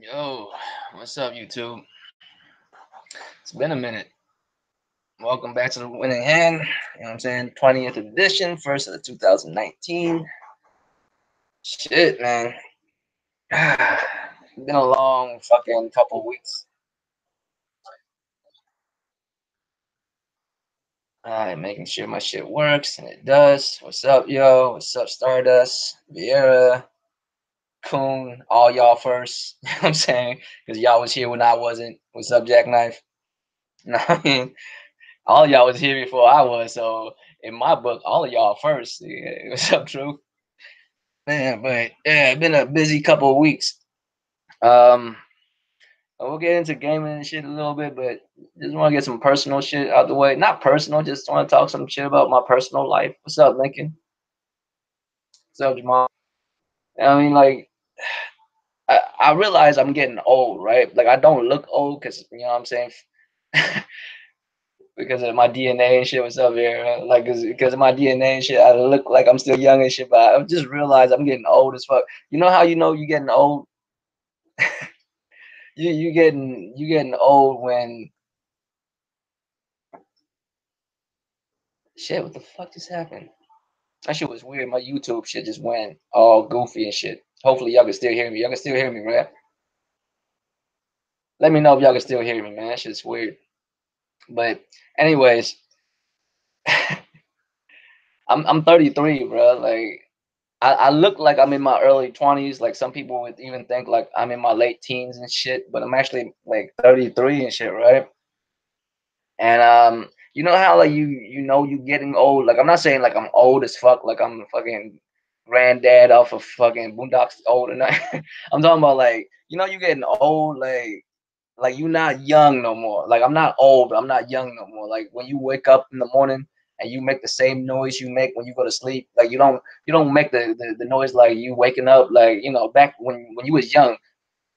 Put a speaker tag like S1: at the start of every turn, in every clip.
S1: Yo, what's up, YouTube? It's been a minute. Welcome back to the Winning Hand. You know what I'm saying? 20th edition, first of the 2019. Shit, man. It's been a long fucking couple weeks. Alright, making sure my shit works, and it does. What's up, yo? What's up, Stardust, Vieira, Coon, all y'all first. You know what I'm saying? Because y'all was here when I wasn't. What's up, Jackknife? No, I mean, all y'all was here before I was, so in my book, all of y'all first. Yeah, what's up, True? Man, but yeah, it's been a busy couple of weeks. Um, we'll get into gaming and shit a little bit, but just want to get some personal shit out the way. Not personal, just want to talk some shit about my personal life. What's up, Lincoln? What's up, Jamal? I mean, like, I realize I'm getting old, right? Like, I don't look old because, you know what I'm saying? Because of my DNA and shit. What's up here? Like, because of my DNA and shit, I look like I'm still young and shit, but I just realized I'm getting old as fuck. You know how you know you getting old? You getting old when shit. What the fuck just happened? That shit was weird. My YouTube shit just went all goofy and shit. Hopefully y'all can still hear me. Y'all can still hear me, right? Let me know if y'all can still hear me, man. That shit's weird. But anyways, I'm 33, bro. Like I look like I'm in my early 20s. Like some people would even think like I'm in my late teens and shit, but I'm actually like 33 and shit, right? And you know how like you getting old. Like I'm not saying like I'm old as fuck, like I'm fucking granddad off of fucking Boondocks old and I'm talking about like you getting old, like you not young no more. Like I'm not old, but I'm not young no more. Like when you wake up in the morning and you make the same noise you make when you go to sleep, like you don't make the noise like you waking up like back when you was young.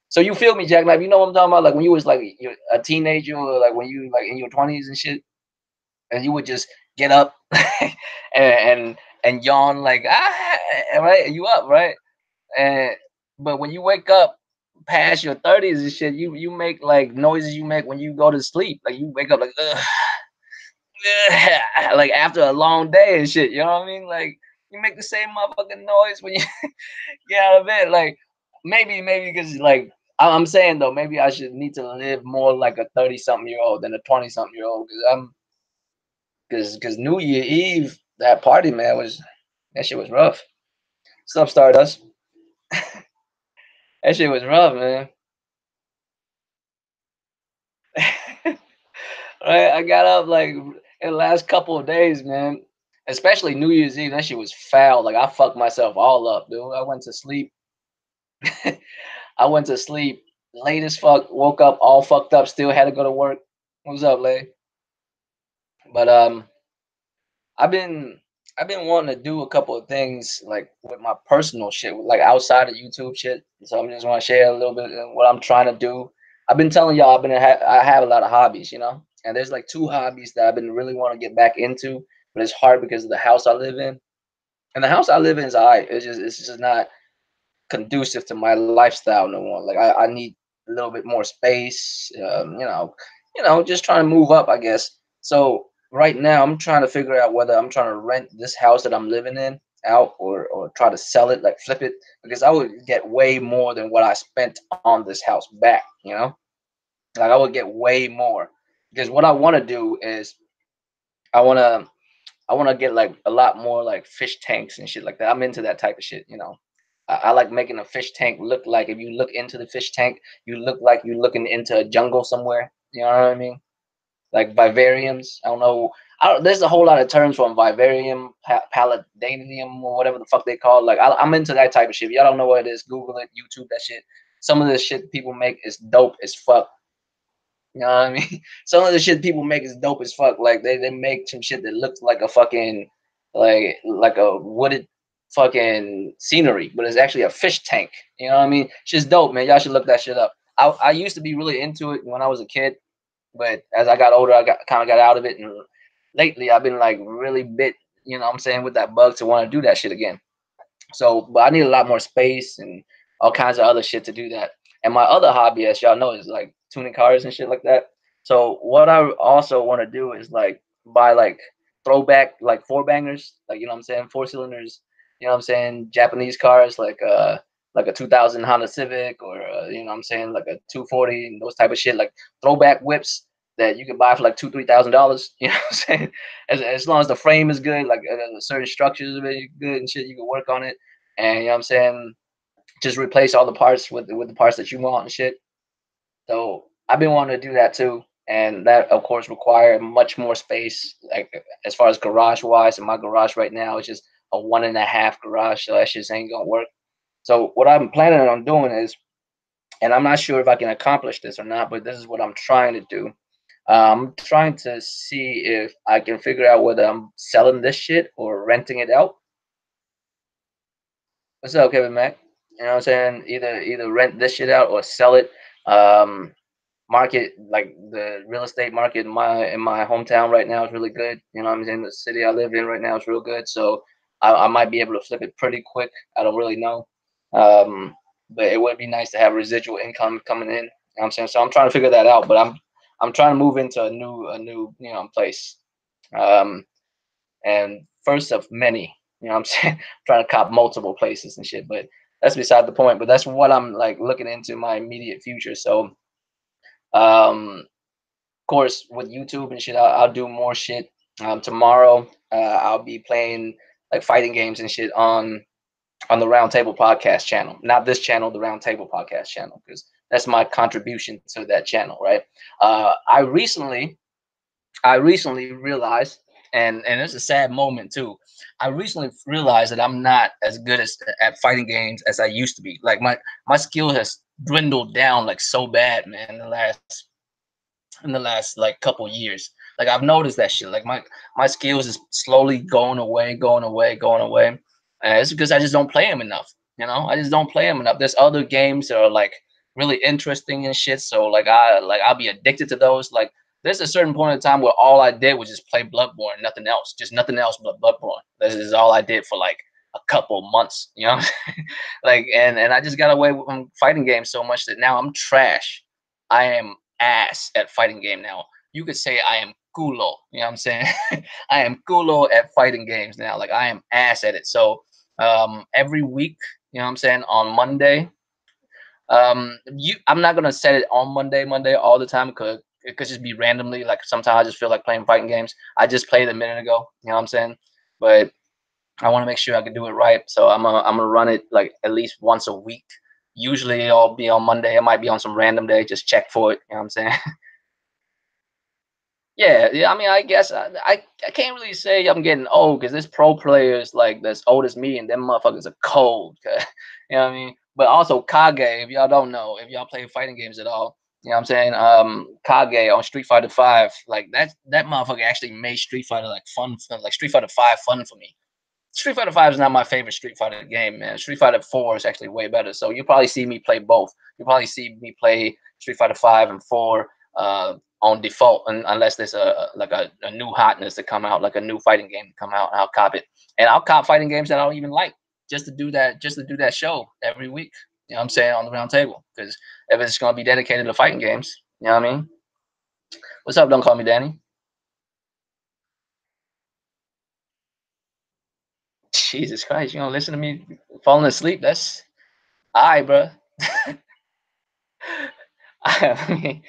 S1: So you feel me, Jack? Like you know what I'm talking about? Like when you was like you're a teenager, or like when you like in your 20s and shit, and you would just get up and yawn like right, and you up right, and but when you wake up past your 30s and shit, you make like noises you make when you go to sleep. Like you wake up like ugh, ugh, like after a long day and shit. You know what I mean? Like you make the same motherfucking noise when you get out of bed. Like maybe because like I'm saying though, maybe I should need to live more like a 30-something-year-old than a 20-something-year-old because because New Year Eve that party man was that shit was rough. Stuff Stardust. That shit was rough, man. Right, I got up like in the last couple of days, man. Especially New Year's Eve, that shit was foul. Like I fucked myself all up, dude. I went to sleep. I went to sleep late as fuck. Woke up all fucked up. Still had to go to work. What's up, Lay? But I've been I've been wanting to do a couple of things like with my personal shit, like outside of YouTube shit. So I'm just want to share a little bit of what I'm trying to do. I've been telling y'all I have a lot of hobbies, and there's like two hobbies that I've been really want to get back into, but it's hard because of the house I live in. And the house I live in is alright. It's just not conducive to my lifestyle no more. Like I need a little bit more space. Just trying to move up, I guess. So right now, I'm trying to figure out whether I'm trying to rent this house that I'm living in out or try to sell it, like flip it, because I would get way more than what I spent on this house back. Like I would get way more because what I want to do is I want to I want to get like a lot more like fish tanks and shit like that. I'm into that type of shit. I like making a fish tank look like if you look into the fish tank, you look like you're looking into a jungle somewhere. You know what I mean? Like vivariums. I don't know. There's a whole lot of terms from vivarium, palladanium, or whatever the fuck they call it. Like I'm into that type of shit. If y'all don't know what it is, Google it, YouTube that shit. Some of the shit people make is dope as fuck. You know what I mean? Some of the shit people make is dope as fuck. Like they make some shit that looks like a fucking like a wooded fucking scenery, but it's actually a fish tank. You know what I mean? Shit's dope, man. Y'all should look that shit up. I used to be really into it when I was a kid, but as I got older, I got out of it, and lately I've been like really bit. You know what I'm saying, with that bug to want to do that shit again. So, but I need a lot more space and all kinds of other shit to do that. And my other hobby, as y'all know, is like tuning cars and shit like that. So what I also want to do is like buy like throwback like four bangers, like you know what I'm saying, four cylinders, you know what I'm saying, Japanese cars like a 2000 Honda Civic or you know what I'm saying, like a 240 and those type of shit, like throwback whips that you can buy for like $2,000-3,000. You know what I'm saying? As long as the frame is good, like certain structures are really good and shit, you can work on it. And you know what I'm saying, just replace all the parts with the parts that you want and shit. So I've been wanting to do that too, and that of course require much more space, like as far as garage wise. And my garage right now is just a 1.5 garage, so that shit ain't gonna work. So what I'm planning on doing is, and I'm not sure if I can accomplish this or not, but this is what I'm trying to do. I'm trying to see if I can figure out whether I'm selling this shit or renting it out. What's up, Kevin Mac? You know what I'm saying? Either rent this shit out or sell it. Um, market like the real estate market in my hometown right now is really good. You know what I'm saying? The city I live in right now is real good. So I might be able to flip it pretty quick. I don't really know. Um, but it would be nice to have residual income coming in. You know what I'm saying? So I'm trying to figure that out. But I'm trying to move into a new you know place. Um, and first of many. You know what I'm saying? I'm trying to cop multiple places and shit. But that's beside the point. But that's what I'm like looking into my immediate future. So of course, with YouTube and shit, I'll do more shit. Tomorrow, I'll be playing like fighting games and shit on the Round Table Podcast channel. Not this channel, the Round Table Podcast channel, because that's my contribution to that channel, right? I recently realized, and it's a sad moment too. I recently realized that I'm not as good as at fighting games as I used to be. Like my skill has dwindled down like so bad, man. In the last like couple years. Like I've noticed that shit. Like my skills is slowly going away, going away, going away. It's because I just don't play them enough. You know, I just don't play them enough. There's other games that are like really interesting and shit. So I'll be addicted to those. Like there's a certain point in time where all I did was just play Bloodborne, nothing else, just nothing else but Bloodborne. This is all I did for like a couple months. You know, like and I just got away from fighting games so much that now I'm trash. I am ass at fighting game now. You could say I am culo. You know what I'm saying? I am culo at fighting games now. Like I am ass at it. So every week, you know what I'm saying, on Monday, I'm not gonna set it on Monday all the time because it could just be randomly. Like sometimes I just feel like playing fighting games. I just played a minute ago. You know what I'm saying? But I want to make sure I can do it right. So I'm gonna run it like at least once a week. Usually I'll be on Monday. It might be on some random day. Just check for it. You know what I'm saying? Yeah, yeah. I mean, I guess I can't really say I'm getting old because there's pro players like that's old as me, and them motherfuckers are cold. You know what I mean? But also Kage, if y'all don't know, if y'all play fighting games at all, you know what I'm saying? Kage on Street Fighter Five, like that motherfucker actually made Street Fighter like fun, like Street Fighter Five fun for me. Street Fighter Five is not my favorite Street Fighter game, man. Street Fighter Four is actually way better. So you probably see me play both. You probably see me play Street Fighter Five and Four on default, unless there's a new hotness to come out, like a new fighting game to come out. I'll cop it, and I'll cop fighting games that I don't even like just to do that show every week. You know what I'm saying, on the round table, because if it's gonna be dedicated to fighting games, you know what I mean. What's up? Don't call me Danny. Jesus Christ, you don't listen to me falling asleep. That's all right, bro. I mean,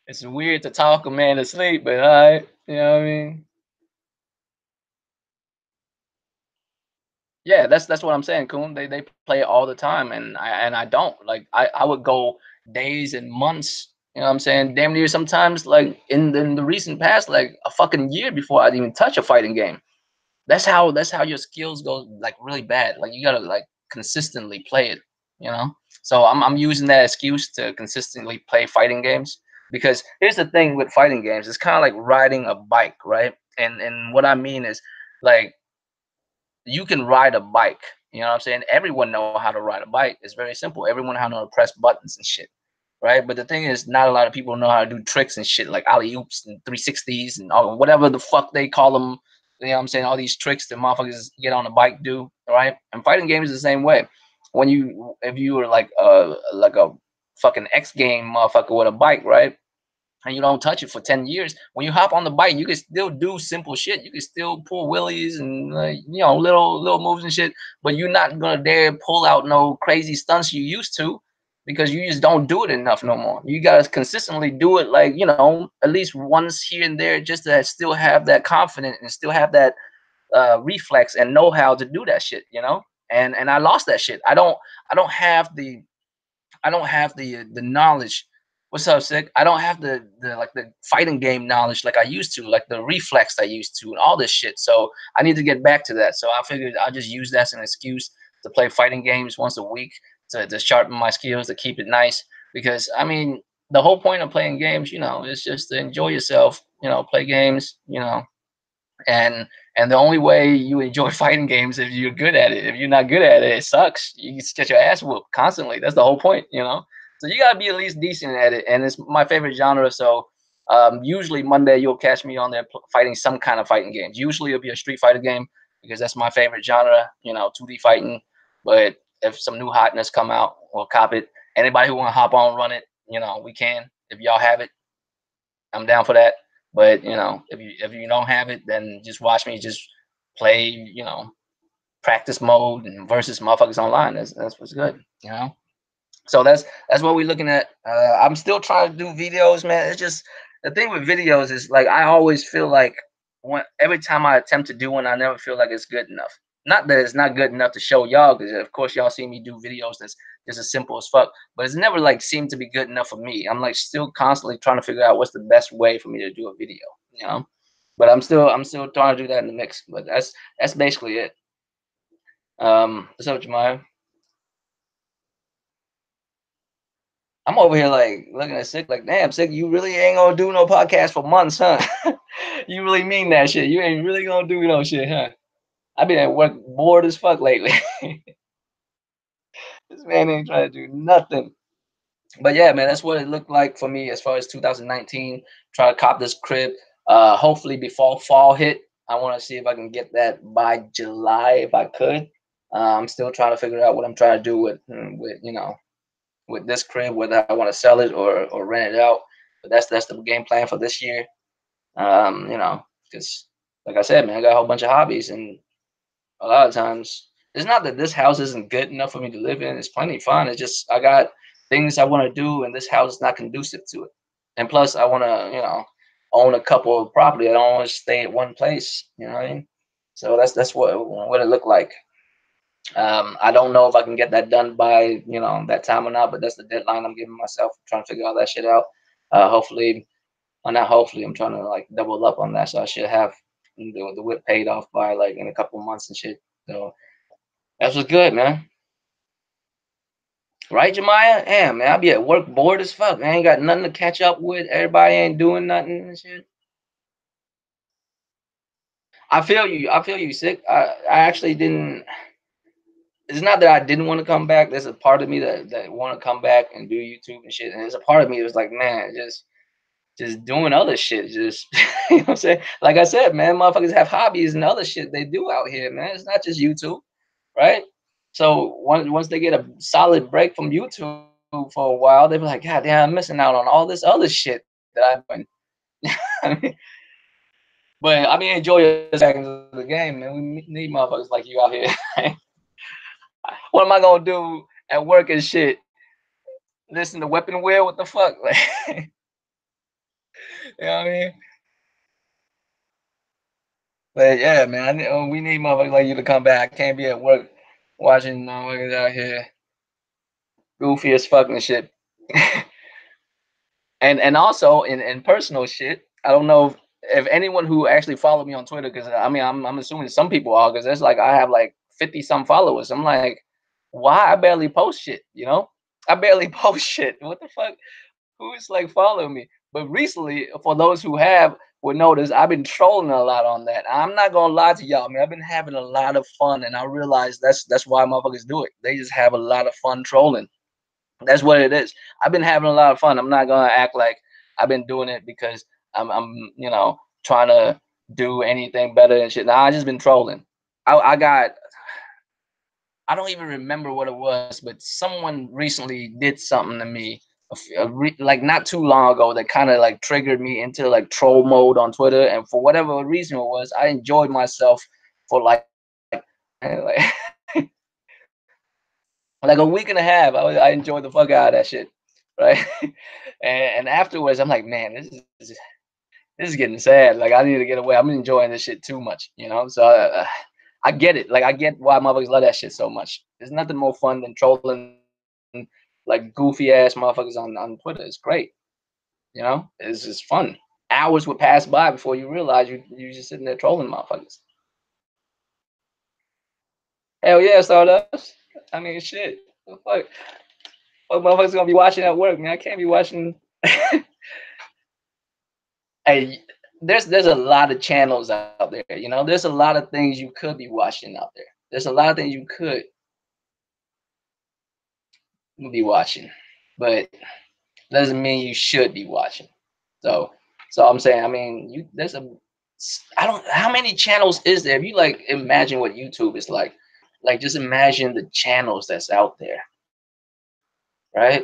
S1: it's weird to talk a man to sleep, but all right, you know what I mean? Yeah, that's what I'm saying, Coon. They play it all the time, and I don't like. I would go days and months. You know what I'm saying? Damn near sometimes like in the recent past, like a fucking year before I'd even touch a fighting game. That's how your skills go like really bad. Like you gotta like consistently play it, you know. So I'm using that excuse to consistently play fighting games because here's the thing with fighting games, it's kind of like riding a bike, right? And what I mean is like you can ride a bike. You know what I'm saying? Everyone know how to ride a bike. It's very simple. Everyone know how to press buttons and shit, right? But the thing is, not a lot of people know how to do tricks and shit like alley oops and 360s and all, whatever the fuck they call them. You know what I'm saying? All these tricks that motherfuckers get on the bike do, right? And fighting games is the same way. When you, if you were like a fucking X game motherfucker with a bike, right? And you don't touch it for 10 years. When you hop on the bike, you can still do simple shit. You can still pull wheelies and little moves and shit. But you're not gonna dare pull out no crazy stunts you used to because you just don't do it enough no more. You gotta consistently do it, like at least once here and there, just to still have that confidence and still have that reflex and know how to do that shit. And I lost that shit. I don't have the knowledge. What's up, Sick? I don't have the fighting game knowledge like I used to, like the reflex I used to, and all this shit. So I need to get back to that. So I figured I'll just use that as an excuse to play fighting games once a week to sharpen my skills, to keep it nice. Because I mean, the whole point of playing games, is just to enjoy yourself. Play games. And the only way you enjoy fighting games if you're good at it. If you're not good at it, it sucks. You just get your ass whooped constantly. That's the whole point. So you gotta be at least decent at it. And it's my favorite genre. So usually Monday you'll catch me on there fighting some kind of fighting games. Usually it'll be a Street Fighter game because that's my favorite genre. 2D fighting. But if some new hotness come out, we'll cop it. Anybody who wanna hop on, run it, we can. If y'all have it, I'm down for that. But if you don't have it, then just watch me just play, practice mode and versus motherfuckers online. That's what's good. So that's what we're looking at. I'm still trying to do videos, man. It's just the thing with videos is like I always feel like every time I attempt to do one, I never feel like it's good enough. Not that it's not good enough to show y'all, because of course y'all see me do videos that's just as simple as fuck. But it's never like seemed to be good enough for me. I'm like still constantly trying to figure out what's the best way for me to do a video. You know. But I'm still trying to do that in the mix. But that's basically it. What's up, Jemiah? I'm over here like looking at Sick like, damn, Sick, you really ain't gonna do no podcast for months, huh? You really mean that shit? You ain't really gonna do no shit, huh? I've been at work bored as fuck lately. This man ain't trying to do nothing. But yeah, man, that's what it looked like for me as far as 2019. Try to cop this crib. Hopefully before fall hit, I want to see if I can get that by July if I could. I'm still trying to figure out what I'm trying to do with this crib, whether I want to sell it or rent it out. But that's the game plan for this year. Because like I said, man, I got a whole bunch of hobbies, and a lot of times it's not that this house isn't good enough for me to live in. It's plenty fun. It's just I got things I want to do, and this house is not conducive to it. And plus, I want to, own a couple of property. I don't want to stay at one place. You know what I mean? So that's what it looked like. I don't know if I can get that done by that time or not, but that's the deadline I'm giving myself. I'm trying to figure all that shit out. Hopefully, or not hopefully, I'm trying to like double up on that, so I should have the whip paid off by like in a couple months and shit. So that's what's good, man. Right, Jemiah? Damn, man, I be at work bored as fuck. I ain't got nothing to catch up with. Everybody ain't doing nothing and shit. I feel you. I feel you, Sick. I actually didn't. It's not that I didn't want to come back. There's a part of me that want to come back and do YouTube and shit. And there's a part of me that was like, man, just doing other shit. Just you know what I'm saying? Like I said, man, motherfuckers have hobbies and other shit they do out here, man. It's not just YouTube, right? So once they get a solid break from YouTube for a while, they be like, God damn, I'm missing out on all this other shit that I've been. I mean, but I mean, enjoy your seconds of the game, man. We need motherfuckers like you out here. What am I gonna do at work and shit? Listen to Weapon Wheel? What the fuck? Like, you know what I mean? But yeah, man, we need motherfuckers like you to come back. I can't be at work watching motherfuckers out here goofy as fuck and shit. and also in personal shit, I don't know if anyone who actually followed me on Twitter, because I mean I'm assuming some people are, because it's like I have like 50 some followers. I'm like, why I barely post shit, I barely post shit. What the fuck? Who's like following me? But recently, for those who have would notice, I've been trolling a lot on that. I'm not gonna lie to y'all, man. I've been having a lot of fun, and I realize that's why motherfuckers do it. They just have a lot of fun trolling. That's what it is. I've been having a lot of fun. I'm not gonna act like I've been doing it because I'm trying to do anything better and shit. Nah, I just been trolling. I don't even remember what it was, but someone recently did something to me like not too long ago that kind of like triggered me into like troll mode on Twitter, and for whatever reason it was, I enjoyed myself for like like a week and a half. I enjoyed the fuck out of that shit, right? And afterwards, I'm like, man, this is getting sad. Like I need to get away. I'm enjoying this shit too much, you know. So I get it. Like I get why motherfuckers love that shit so much. There's nothing more fun than trolling like goofy ass motherfuckers on Twitter. It's great, you know. It's just fun. Hours would pass by before you realize you just sitting there trolling motherfuckers. Hell yeah, Stardust. I mean, shit. Fuck, what motherfuckers gonna be watching at work, man? I can't be watching. Hey, there's a lot of channels out there. You know, there's a lot of things you could be watching out there. There's a lot of things you could be watching, but doesn't mean you should be watching. So, so I'm saying, I mean, you there's a I don't how many channels is there? If you like imagine what YouTube is like just imagine the channels that's out there, right?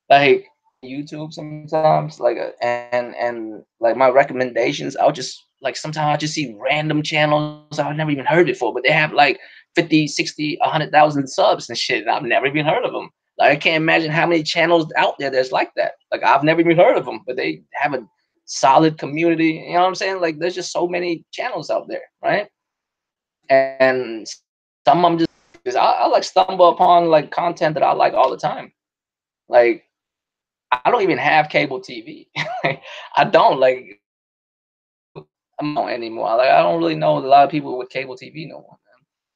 S1: Like YouTube sometimes, like and like my recommendations, I'll just like sometimes I just see random channels I've never even heard before, but they have like 50, 60, 100,000 subs and shit, and I've never even heard of them. Like I can't imagine how many channels out there there's like that. Like I've never even heard of them, but they have a solid community. You know what I'm saying? Like there's just so many channels out there, right? And some of them just because I like stumble upon like content that I like all the time. Like I don't even have cable TV. I don't like I'm not anymore. Like I don't really know a lot of people with cable TV no more.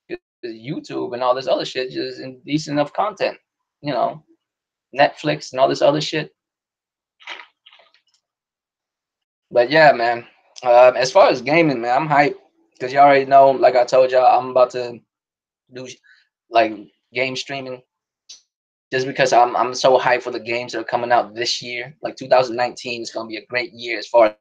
S1: Man. 'Cause YouTube and all this other shit just indecent enough content. You know, Netflix and all this other shit. But yeah, man. As far as gaming, man, I'm hyped because you already know. Like I told y'all, I'm about to do like game streaming just because I'm so hyped for the games that are coming out this year. Like 2019 is gonna be a great year as far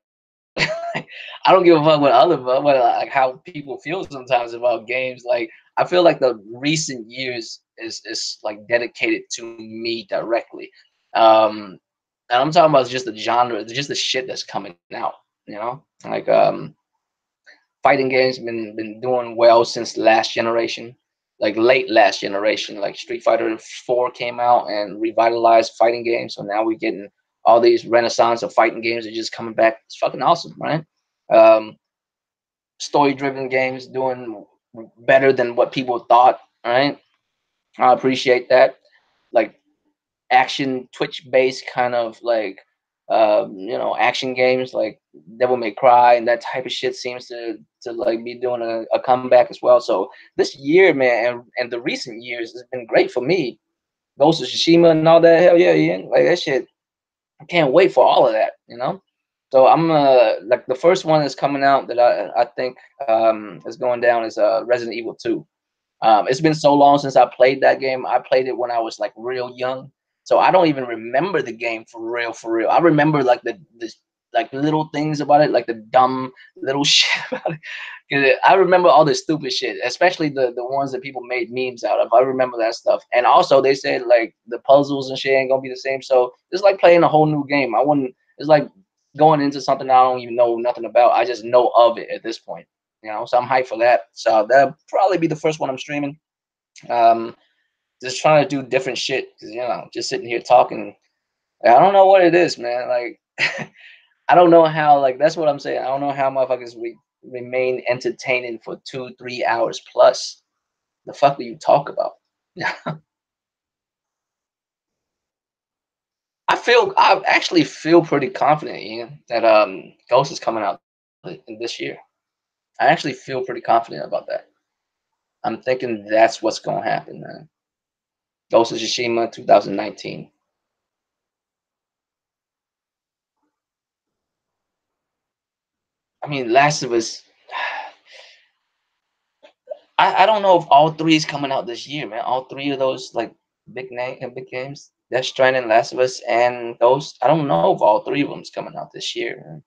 S1: I don't give a fuck what like how people feel sometimes about games. Like I feel like the recent years is like dedicated to me directly. And I'm talking about just the genre, just the shit that's coming out, you know? Like fighting games been doing well since last generation, like late last generation. Like Street Fighter 4 came out and revitalized fighting games. So now we're getting all these renaissance of fighting games are just coming back. It's fucking awesome, right? Um, Story driven games doing better than what people thought, right? I appreciate that. Like action Twitch based kind of like you know action games like Devil May Cry and that type of shit seems to like be doing a comeback as well. So this year, man, and the recent years has been great for me. Ghost of Tsushima and all that, hell yeah, yeah, like that shit. I can't wait for all of that, you know. So I'm like the first one that's coming out that I think is going down is Resident Evil 2. It's been so long since I played that game. I played it when I was like real young, so I don't even remember the game for real. For real, I remember like the like little things about it, like the dumb little shit about it. 'Cause I remember all the stupid shit, especially the ones that people made memes out of. I remember that stuff, and also they said like the puzzles and shit ain't gonna be the same. So it's like playing a whole new game. I wouldn't. It's like going into something I don't even know nothing about. I just know of it at this point. You know, so I'm hyped for that. So that'll probably be the first one I'm streaming. Um, just trying to do different shit because you know, just sitting here talking. I don't know what it is, man. Like, I don't know how. Like, that's what I'm saying. I don't know how motherfuckers remain entertaining for 2, 3 hours plus. The fuck do you talk about? I actually feel pretty confident, Ian, that Ghost is coming out in this year. I actually feel pretty confident about that. I'm thinking that's what's gonna happen, man. Ghost of Tsushima 2019. I mean, Last of Us. I don't know if all three is coming out this year, man. All three of those like big games, Death Stranding, Last of Us, and Ghost. I don't know if all three of them is coming out this year. Man.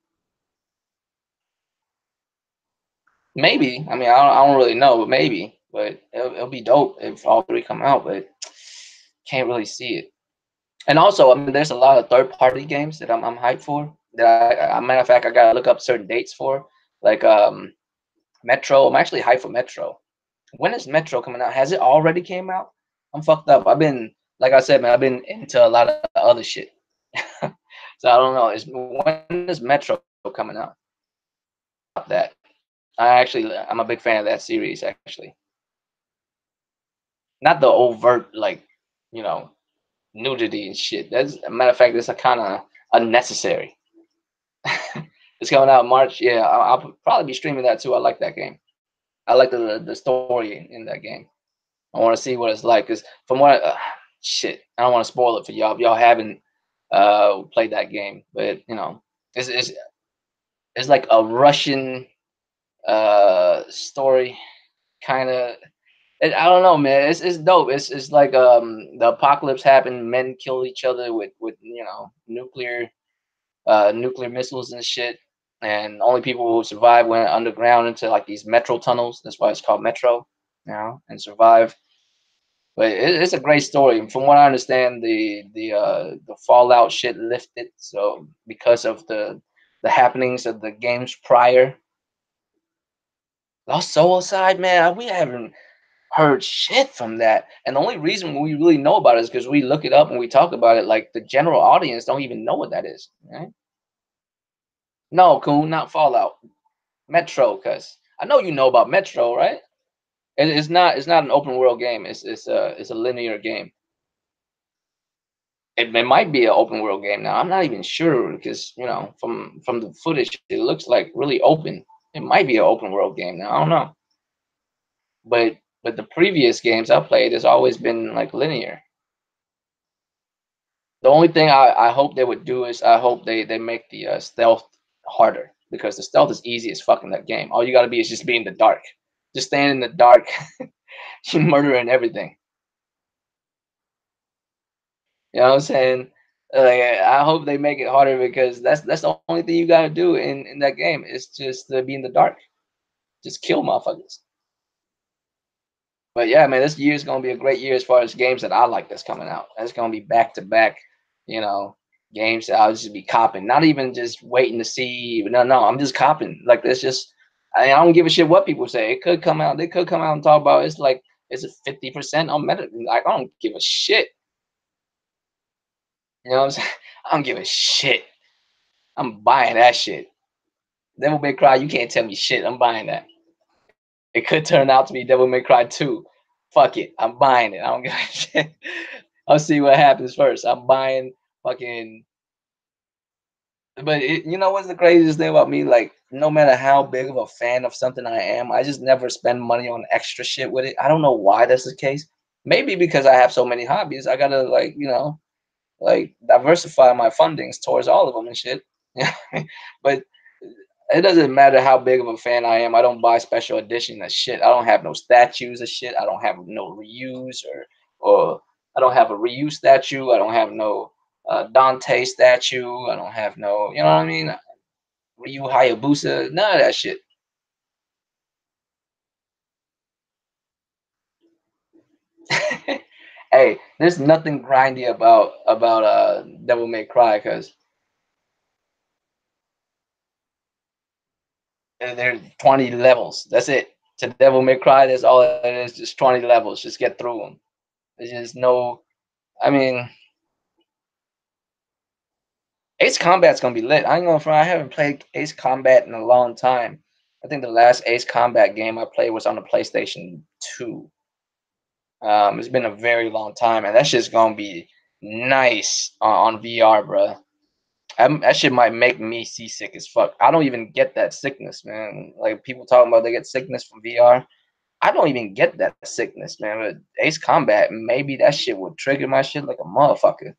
S1: Maybe. I mean, I don't really know, but maybe. But it'll be dope if all three come out. But can't really see it. And also, I mean, there's a lot of third party games that I'm hyped for. That matter of fact, I gotta look up certain dates for, like Metro. I'm actually hyped for Metro. When is Metro coming out? Has it already came out? I'm fucked up. I've been, like I said, man, I've been into a lot of other shit. So I don't know. When is Metro coming out? That I'm a big fan of that series. Actually, not the overt like, you know, nudity and shit. That's a matter of fact. That's a kind of unnecessary. It's coming out in March. Yeah, I'll probably be streaming that too. I like that game. I like the story in that game. I want to see what it's like. Cause from what shit, I don't want to spoil it for y'all. If y'all haven't played that game, but you know, it's like a Russian story kind of. I don't know, man. It's dope. It's like the apocalypse happened. Men kill each other with nuclear missiles and shit. And only people who survive went underground into like these metro tunnels. That's why it's called Metro, and survive. But it's a great story. From what I understand, the Fallout shit lifted. So because of the happenings of the games prior, Lost Soul side, man, we haven't heard shit from that. And the only reason we really know about it is because we look it up and we talk about it. Like the general audience don't even know what that is. Right? No, cool, not Fallout. Metro, cuz I know you know about Metro, right? It's not an open world game. It's a linear game. It might be an open world game now. I'm not even sure because from the footage it looks like really open. It might be an open world game now. I don't know. But the previous games I played has always been like linear. The only thing I hope they would do is I hope they make the stealth harder because the stealth is easy as fuck in that game. All you gotta be is just be in the dark. Just stand in the dark, you murdering everything. You know what I'm saying? Like I hope they make it harder because that's the only thing you gotta do in that game is just to be in the dark. Just kill motherfuckers. But yeah, man, this year is gonna be a great year as far as games that I like that's coming out. That's gonna be back to back, you know, games that I'll just be copping. Not even just waiting to see. No, I'm just copping. Like it's just I don't give a shit what people say. It could come out. They could come out and talk about it's like it's a 50% on Meta. Like I don't give a shit. You know what I'm saying? I don't give a shit. I'm buying that shit. Devil May Cry, you can't tell me shit. I'm buying that. It could turn out to be Devil May Cry 2. Fuck it. I'm buying it. I don't give a shit. I'll see what happens first. I'm buying fucking. But you know what's the craziest thing about me? Like, no matter how big of a fan of something I am, I just never spend money on extra shit with it. I don't know why that's the case. Maybe because I have so many hobbies, I gotta like diversify my fundings towards all of them and shit. But it doesn't matter how big of a fan I am. I don't buy special edition of shit. I don't have no statues of shit. I don't have no reuse or I don't have a Ryu statue. I don't have no Dante statue. I don't have no, you know what I mean? Ryu Hayabusa. None of that shit. Hey, there's nothing grindy about Devil May Cry because there's 20 levels. That's it. To Devil May Cry, that's all it is. Just 20 levels. Just get through them. There's just no. I mean, Ace Combat's gonna be lit. I ain't gonna front. I haven't played Ace Combat in a long time. I think the last Ace Combat game I played was on the PlayStation 2. It's been a very long time, and that shit's gonna be nice on VR, bro. That shit might make me seasick as fuck. I don't even get that sickness, man. Like people talking about they get sickness from VR. I don't even get that sickness, man. But Ace Combat, maybe that shit would trigger my shit like a motherfucker.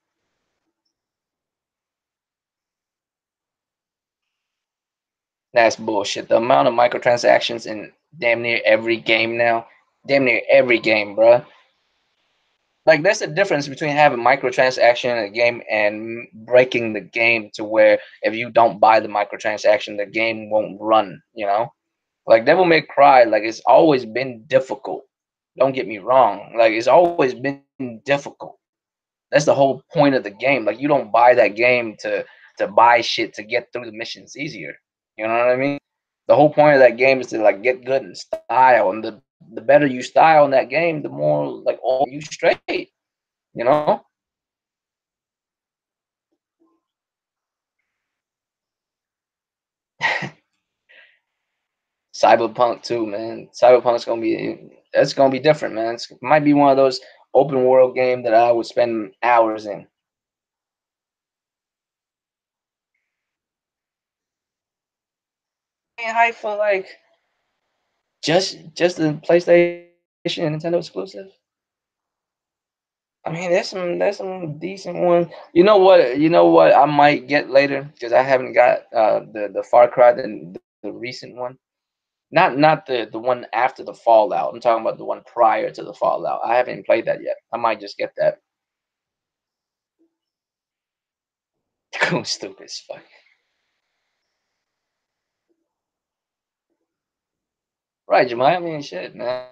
S1: That's bullshit. The amount of microtransactions in damn near every game now, damn near every game, bro. Like, there's a difference between having microtransaction in a game and breaking the game to where if you don't buy the microtransaction, the game won't run. Like Devil May Cry, like it's always been difficult. Don't get me wrong. Like it's always been difficult. That's the whole point of the game. Like you don't buy that game to buy shit to get through the missions easier. You know what I mean? The whole point of that game is to like get good in style, and the better you style in that game, the more like all you straight. You know? Cyberpunk too, man. Cyberpunk's gonna be that's gonna be different, man. It might be one of those open world game that I would spend hours in. Ain't hype for like just the PlayStation and Nintendo exclusive. I mean, there's some decent ones. You know what I might get later because I haven't got the Far Cry the recent one. Not the one after the Fallout. I'm talking about the one prior to the Fallout. I haven't played that yet. I might just get that. Go stupid as fuck. Right, Jemai. I mean, shit, man.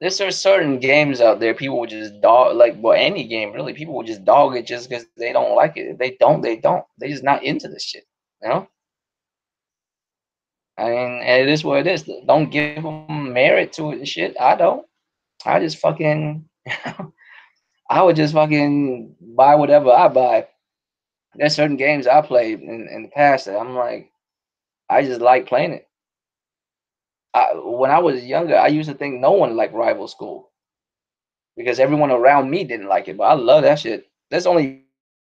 S1: There's certain games out there people would just dog like well any game really people would just dog it just because they don't like it. If they don't, they don't. They just not into this shit. You know. I mean, and it is what it is. Don't give them merit to it and shit. I don't. I just fucking. I would just fucking buy whatever I buy. There's certain games I played in the past that I'm like, I just like playing it. When I was younger, I used to think no one liked Rival School because everyone around me didn't like it. But I love that shit. That's only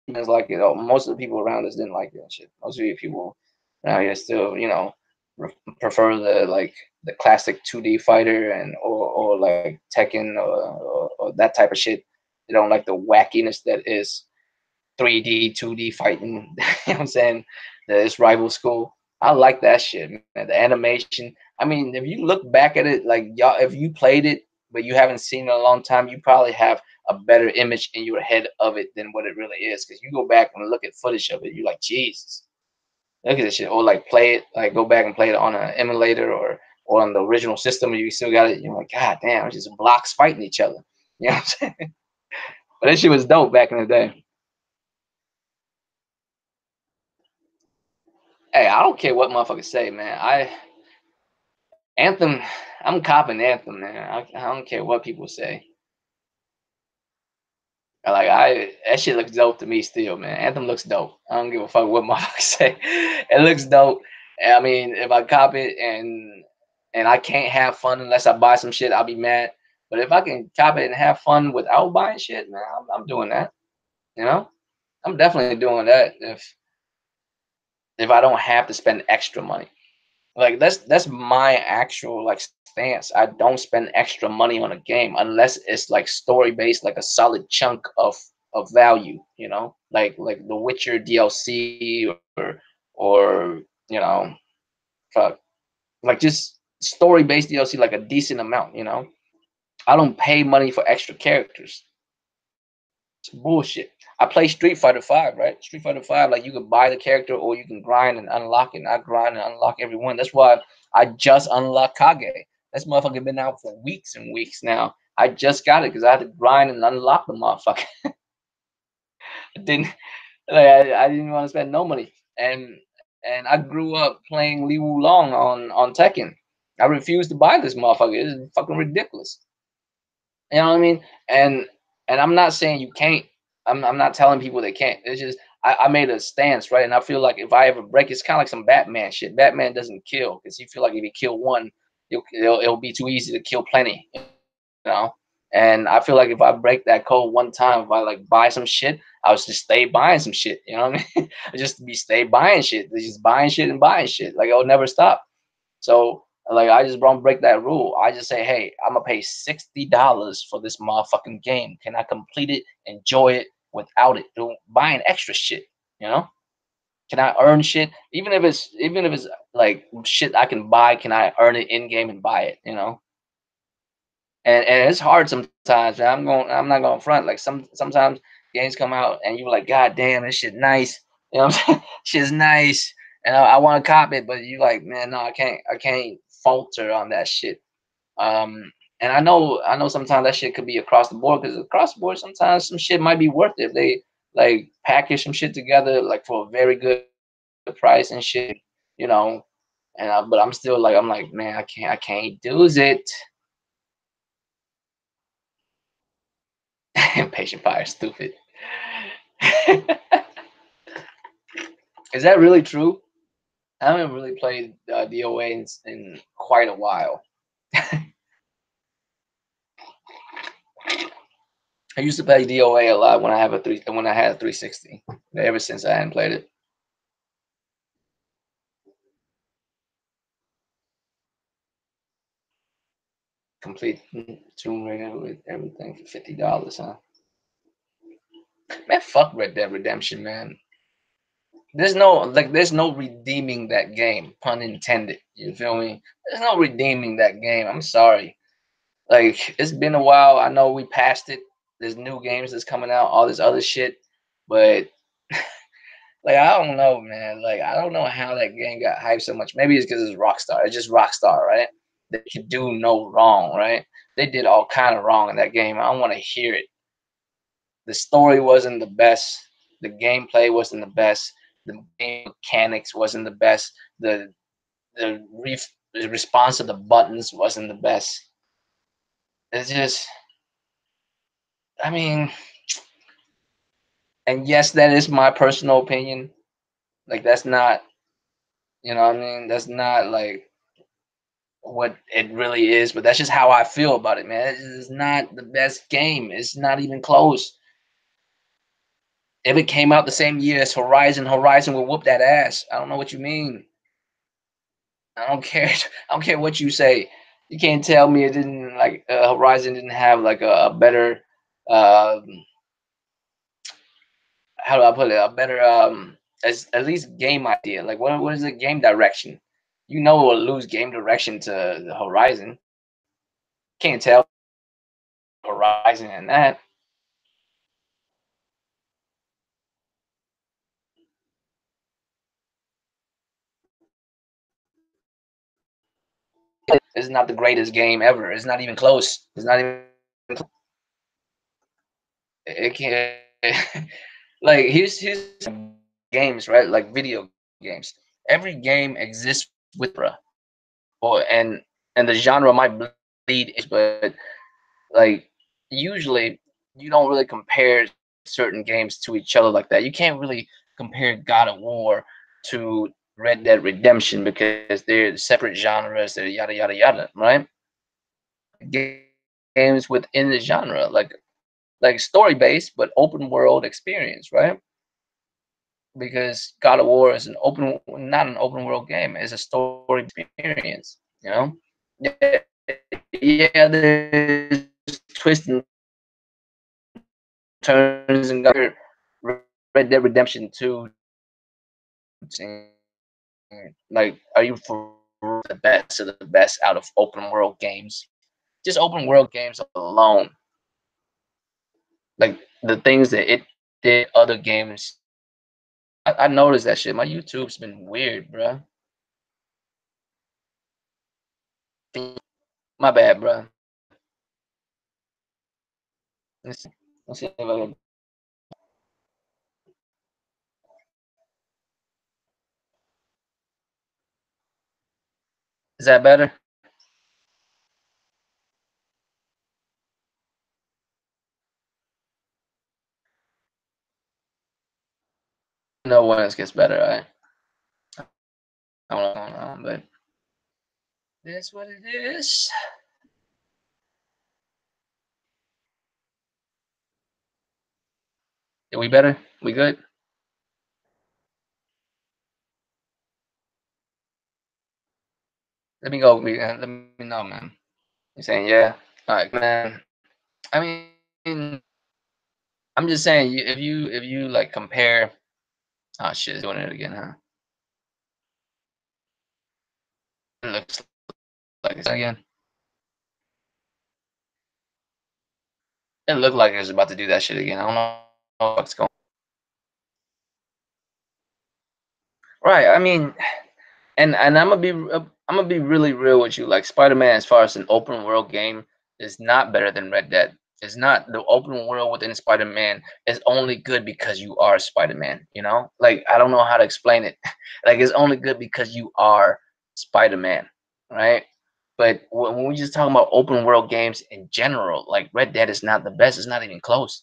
S1: humans like it. Oh, most of the people around us didn't like that shit. Most of the people around here still, prefer the the classic 2D fighter and or like Tekken or that type of shit. They don't like the wackiness that is 3D, 2D fighting. You know what I'm saying? This rival school. I like that shit, man. The animation. I mean, if you look back at it, like y'all, if you played it, but you haven't seen it in a long time, you probably have a better image in your head of it than what it really is. Because you go back and look at footage of it, you're like, Jesus, look at this shit. Or like play it, like go back and play it on an emulator or on the original system, and you still got it. You're like, God damn, it's just blocks fighting each other. You know what I'm saying? But that shit was dope back in the day. Hey, I don't care what motherfuckers say, man. Anthem, I'm copping Anthem, man. I don't care what people say. Like that shit looks dope to me still, man. Anthem looks dope. I don't give a fuck what motherfuckers say. It looks dope. I mean, if I cop it and I can't have fun unless I buy some shit, I'll be mad. But if I can cop it and have fun without buying shit, man, I'm doing that. You know, I'm definitely doing that if I don't have to spend extra money. Like that's my actual like stance. I don't spend extra money on a game unless it's like story based, like a solid chunk of value. Like The Witcher DLC or you know, fuck, like just story based DLC, like a decent amount. I don't pay money for extra characters. It's bullshit. I play Street Fighter Five, right? Street Fighter Five, like you can buy the character or you can grind and unlock it. And I grind and unlock every one. That's why I just unlocked Kage. This motherfucker been out for weeks and weeks now. I just got it because I had to grind and unlock the motherfucker. I didn't I didn't want to spend no money. And I grew up playing Li Wulong on Tekken. I refused to buy this motherfucker. It's fucking ridiculous. You know what I mean? And and I'm not saying you can't. I'm not telling people they can't. It's just I made a stance, right? And I feel like if I ever break, it's kind of like some Batman shit. Batman doesn't kill because he feel like if he kill one, it'll be too easy to kill plenty. Know. And I feel like if I break that code one time, if I like buy some shit, I'll just stay buying some shit. You know what I mean? I just be stay buying shit, just buying shit and buying shit. Like it'll never stop. So like I just don't break that rule. I just say, hey, I'm gonna pay $60 for this motherfucking game. Can I complete it, enjoy it without it? Buying extra shit, you know? Can I earn shit? Even if it's like shit I can buy, can I earn it in game and buy it, you know? And it's hard sometimes. Man. I'm not going front. Like sometimes games come out and you're like, God damn, this shit nice. You know what I'm saying? Shit's nice, and I want to cop it, but you like, man, no, I can't falter on that shit. Um, And I know sometimes that shit could be across the board because across the board sometimes some shit might be worth it if they like package some shit together like for a very good price and shit, you know. But I'm still like I'm like man I can't do it. Impatient fire, stupid. Is that really true? I haven't really played DOA in quite a while. I used to play DOA a lot when I had a 360. Ever since I hadn't played it. Complete Tomb Raider with everything for $50, huh? Man, fuck Red Dead Redemption, man. There's no redeeming that game, pun intended. You feel me? There's no redeeming that game. I'm sorry. Like it's been a while. I know we passed it. There's new games that's coming out, all this other shit, but like I don't know, man. Like I don't know how that game got hyped so much. Maybe it's because it's Rockstar. It's just Rockstar, right? They can do no wrong, right? They did all kind of wrong in that game. I don't want to hear it. The story wasn't the best. The gameplay wasn't the best. The game mechanics wasn't the best. The response to the buttons wasn't the best. It's just, I mean, and yes, that is my personal opinion. Like that's not, what I mean, that's not like what it really is, but that's just how I feel about it, man. It's not the best game. It's not even close. If it came out the same year as Horizon, Horizon would whoop that ass. I don't know what you mean. I don't care. I don't care what you say. You can't tell me it didn't like Horizon didn't have like a better how do I put it? A better as at least game idea. Like what is the game direction? You know it will lose game direction to the Horizon. Can't tell Horizon and that. It's not the greatest game ever. It's not even close. It's not even it can't like here's games, right? Like video games. Every game exists with bruh. Or and the genre might bleed, but like usually you don't really compare certain games to each other like that. You can't really compare God of War to Red Dead Redemption because they're separate genres. They're yada yada yada, right? Games within the genre, like story based but open world experience, right? Because God of War is not an open world game. It's a story experience. You know, yeah, yeah. There's twists and turns and Red Dead Redemption 2. Like, are you for the best of the best out of open world games? Just open world games alone, like the things that it did other games. I noticed that shit. My YouTube's been weird, bro. My bad, bro. Let's see if I can. Is that better? No when it gets better. I don't know what's going on, but that's what it is. Are we better? We good? Let me go. Let me know, man. You saying yeah? All right, man. I mean, I'm just saying, if you like compare. Oh shit, it's doing it again, huh? It looks like it's again. It looked like it was about to do that shit again. I don't know what's going. Right. I mean, and I'm gonna be really real with you. Like Spider Man, as far as an open world game, is not better than Red Dead. It's not. The open world within Spider-Man is only good because you are Spider-Man, you know? Like, I don't know how to explain it. Like, it's only good because you are Spider-Man, right? But when we just talking about open world games in general, like Red Dead is not the best. It's not even close.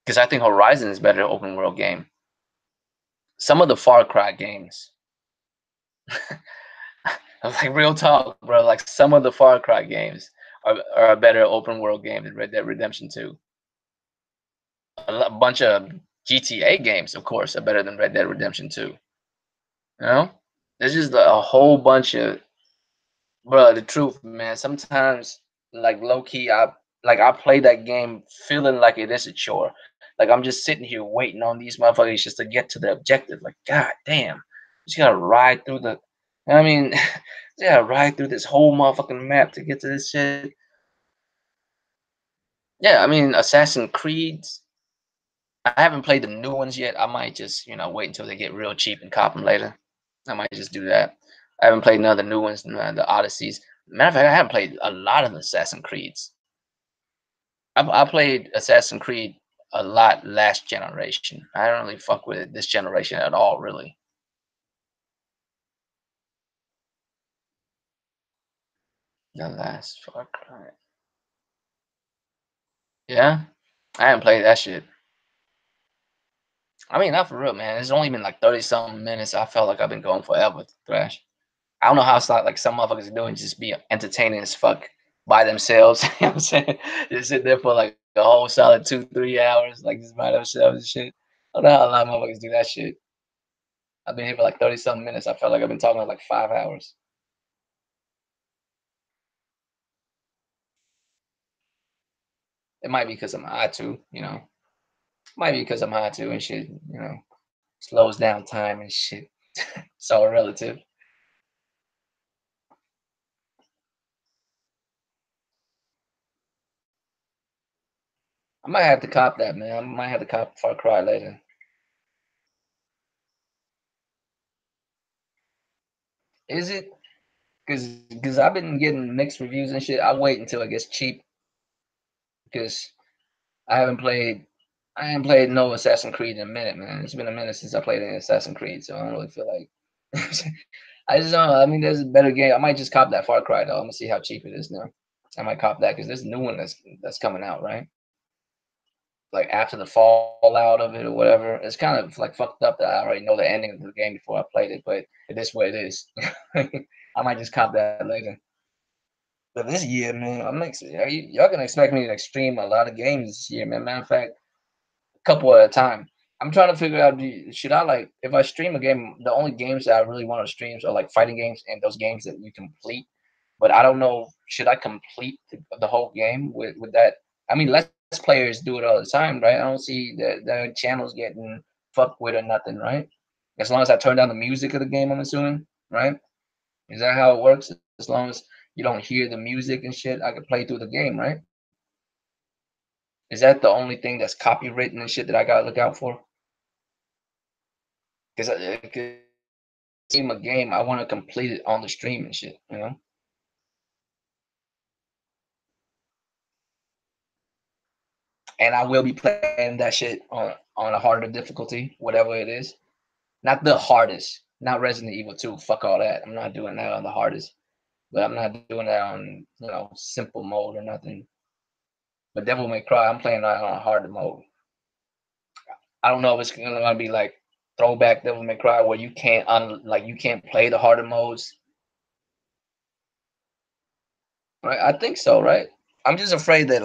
S1: Because I think Horizon is better open world game. Some of the Far Cry games, like real talk, bro. Like some of the Far Cry games are a better open world game than Red Dead Redemption 2. A bunch of GTA games, of course, are better than Red Dead Redemption 2. You know, there's just a whole bunch of, bro. The truth, man. Sometimes, like low key, I play that game feeling like it is a chore. Like I'm just sitting here waiting on these motherfuckers just to get to the objective. Like, god damn, just gotta ride through the. I mean, just gotta ride through this whole motherfucking map to get to this shit. Yeah, I mean, Assassin's Creeds. I haven't played the new ones yet. I might just, wait until they get real cheap and cop them later. I might just do that. I haven't played none of the new ones, none of the Odysseys. Matter of fact, I haven't played a lot of Assassin's Creeds. I played Assassin's Creed a lot last generation. I don't really fuck with it this generation at all, really. The last Far Cry. Yeah, I haven't played that shit. I mean, not for real, man. It's only been like 30 something minutes. I felt like I've been going forever with Thrash. I don't know how it's not like some motherfuckers are doing just be entertaining as fuck by themselves. You know what I'm saying? Just sit there for like a whole solid 2, 3 hours, like just by themselves and shit. I don't know how a lot of motherfuckers do that shit. I've been here for like 30 something minutes. I felt like I've been talking like 5 hours. It might be because I'm high too. Might be because I'm high too and shit. Slows down time and shit. It's all relative. I might have to cop that, man. I might have to cop Far Cry later. Is it? Because I've been getting mixed reviews and shit. I'll wait until it gets cheap because I haven't played I haven't played no Assassin's Creed in a minute, man. It's been a minute since I played any Assassin's Creed, so I don't really feel like I just don't know. I mean, there's a better game. I might just cop that Far Cry though. I'm gonna see how cheap it is now. I might cop that because there's a new one that's coming out, right? Like after the fallout of it or whatever. It's kind of like fucked up that I already know the ending of the game before I played it, but it is what it is. I might just cop that later. But this year, man, y'all gonna expect me to stream a lot of games this year, man. Matter of fact, a couple at a time. I'm trying to figure out should I like if I stream a game, the only games that I really want to stream are like fighting games and those games that you complete. But I don't know, should I complete the whole game with that? I mean, let's players do it all the time, right? I don't see the channels getting fucked with or nothing, right? As long as I turn down the music of the game, I'm assuming, right? Is that how it works? As long as you don't hear the music and shit, I can play through the game, right? Is that the only thing that's copywritten and shit that I gotta look out for? Because stream a game, I want to complete it on the stream and shit. And I will be playing that shit on a harder difficulty, whatever it is. Not the hardest, not Resident Evil 2. Fuck all that. I'm not doing that on the hardest, but I'm not doing that on simple mode or nothing. But Devil May Cry, I'm playing that on hard mode. I don't know if it's gonna be like throwback Devil May Cry where you can't like you can't play the harder modes. Right? I think so, right? I'm just afraid they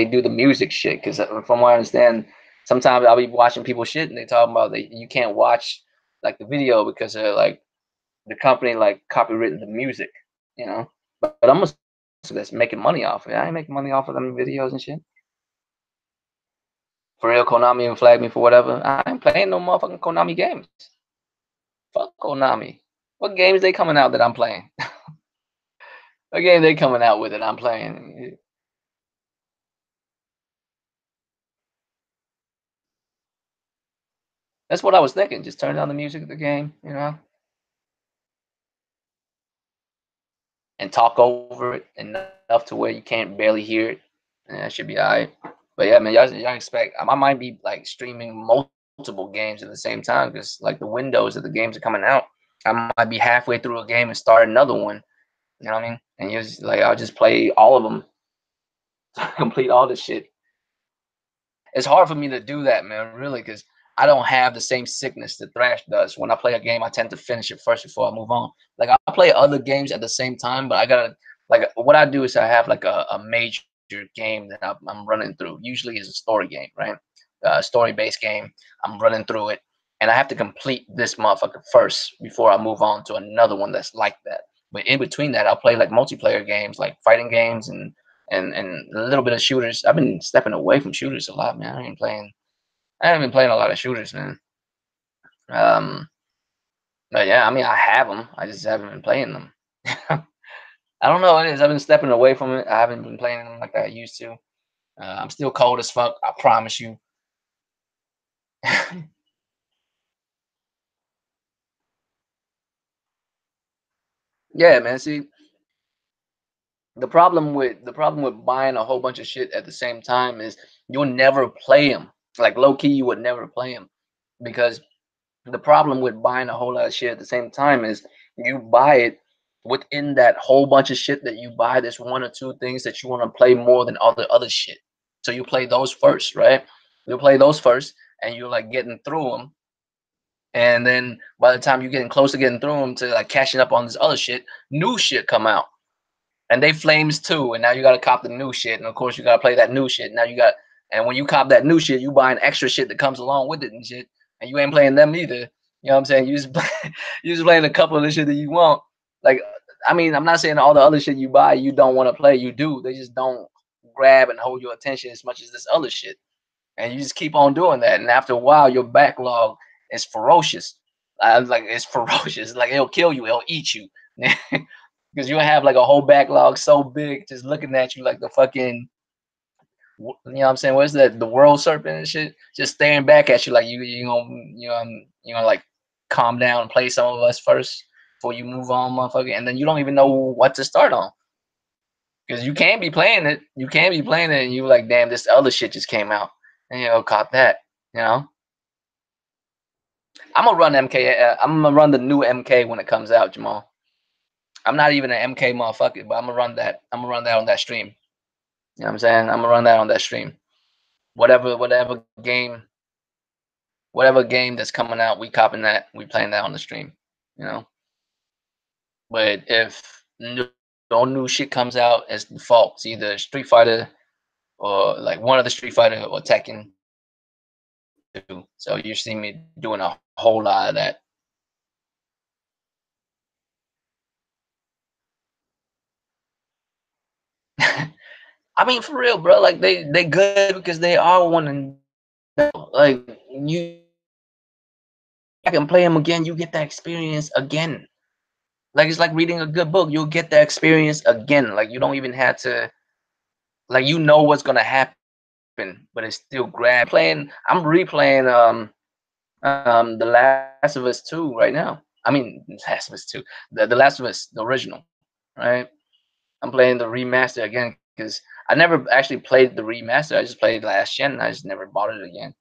S1: do the music shit because from what I understand, sometimes I'll be watching people shit and they talking about that you can't watch like the video because like the company like copywritten the music, you know. But I'm a that's making money off of it. I ain't making money off of them videos and shit. For real, Konami and flag me for whatever. I ain't playing no motherfucking Konami games. Fuck Konami. What games they coming out that I'm playing? What game they coming out with that I'm playing? That's what I was thinking. Just turn down the music of the game. and talk over it enough to where you can't barely hear it, and that should be alright. But yeah, man, y'all expect I might be like streaming multiple games at the same time because like the windows of the games are coming out. I might be halfway through a game and start another one. You know what I mean? And you just like I'll just play all of them, complete all this shit. It's hard for me to do that, man, really, because I don't have the same sickness that Thrash does. When I play a game, I tend to finish it first before I move on. Like I play other games at the same time, but I gotta like what I do is I have like a major game that I'm running through. Usually is a story game, right? Story based game. I'm running through it, and I have to complete this motherfucker first before I move on to another one that's like that. But in between that, I'll play like multiplayer games, like fighting games and a little bit of shooters. I've been stepping away from shooters a lot, man. I haven't been playing a lot of shooters, man. Um, but yeah, I mean, I have them. I just haven't been playing them. I don't know what it is. I've been stepping away from it. I haven't been playing them like I used to. I'm still cold as fuck. I promise you. Yeah, man. See, the problem with buying a whole bunch of shit at the same time is you'll never play them. Like low key, you would never play them because the problem with buying a whole lot of shit at the same time is you buy it within that whole bunch of shit that you buy. There's one or two things that you want to play more than all the other shit. So you play those first, right? You play those first, and you're like getting through them. And then by the time you're getting close to getting through them to like catching up on this other shit, new shit come out, and they flames too. And now you gotta cop the new shit, and of course you gotta play that new shit. Now you got, and when you cop that new shit, you buying extra shit that comes along with it and shit, and you ain't playing them either. You know what I'm saying? You just you just playing a couple of the shit that you want. Like, I mean, I'm not saying all the other shit you buy you don't want to play. You do. They just don't grab and hold your attention as much as this other shit. And you just keep on doing that. And after a while, your backlog is ferocious. I was like, it's ferocious. Like it'll kill you. It'll eat you. Because you'll have like a whole backlog so big, just looking at you like the fucking, you know what I'm saying? What's that? The world serpent and shit, just staring back at you like you gonna like calm down and play some of us first before you move on, motherfucker. And then you don't even know what to start on because you can't be playing it. You can't be playing it, and you like, damn, this other shit just came out, and you know, caught that. You know, I'm gonna run MK. I'm gonna run the new MK when it comes out, Jamal. I'm not even an MK motherfucker, but I'm gonna run that. I'm gonna run that on that stream. You know what I'm saying? I'm gonna run that on that stream. Whatever whatever game that's coming out, we copping that. We playing that on the stream. You know. But if no new shit comes out as default, it's either Street Fighter or like one of the Street Fighter or Tekken 2. So you see me doing a whole lot of that. I mean, for real, bro. Like they good because they are one and like you I can play them again. You get that experience again. Like it's like reading a good book. You'll get that experience again. Like you don't even have to. Like you know what's gonna happen, but it's still grab. Playing. I'm replaying The Last of Us 2 right now. I mean, Last of Us 2, the Last of Us, the original, right? I'm playing the remaster again because I never actually played the remaster. I just played last gen. And I just never bought it again.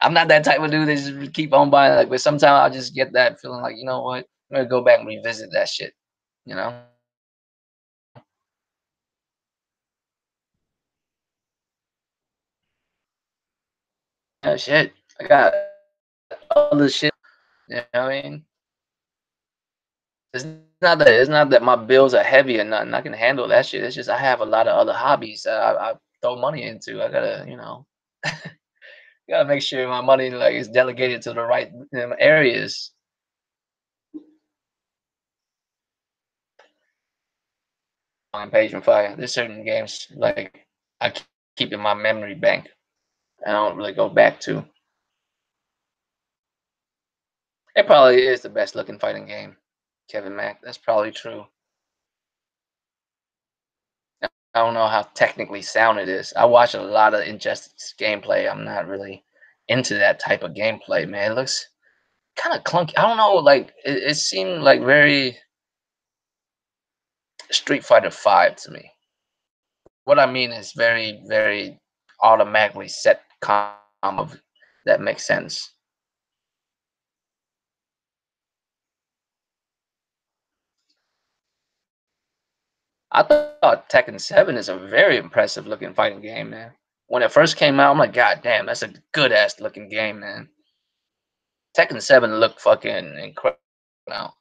S1: I'm not that type of dude that just keep on buying. Like, but sometimes I'll just get that feeling like, you know what? I'm gonna go back and revisit that shit. You know? Yeah, shit. I got other shit. You know what I mean? It's not that my bills are heavy or nothing. I can handle that shit. It's just I have a lot of other hobbies that I throw money into. I gotta, gotta make sure my money like is delegated to the right areas. On Page and Fire, there's certain games like I keep in my memory bank. I don't really go back to. It probably is the best looking fighting game, Kevin Mack. That's probably true. I don't know how technically sound it is. I watch a lot of Injustice gameplay. I'm not really into that type of gameplay, man. It looks kind of clunky. I don't know, like it seemed like very Street Fighter 5 to me. What I mean is very, very automatically set combo that makes sense. I thought Tekken 7 is a very impressive looking fighting game, man. When it first came out, I'm like, God damn, that's a good ass looking game, man. Tekken 7 looked fucking incredible now.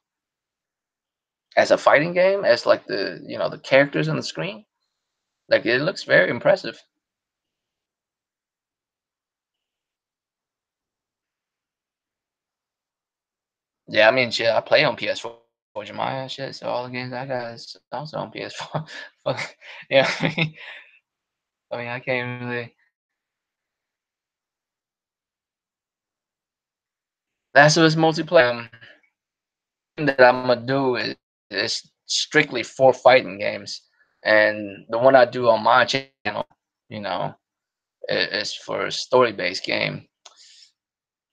S1: As a fighting game, as like the characters on the screen, like it looks very impressive. Yeah, I mean, shit, I play on PS4, Jeremiah, and shit. So all the games I got is also on PS4. Fuck, yeah, I mean, I can't really. That's what's multiplayer. That I'm gonna do is strictly for fighting games, and the one I do on my channel, you know, is for a story-based game.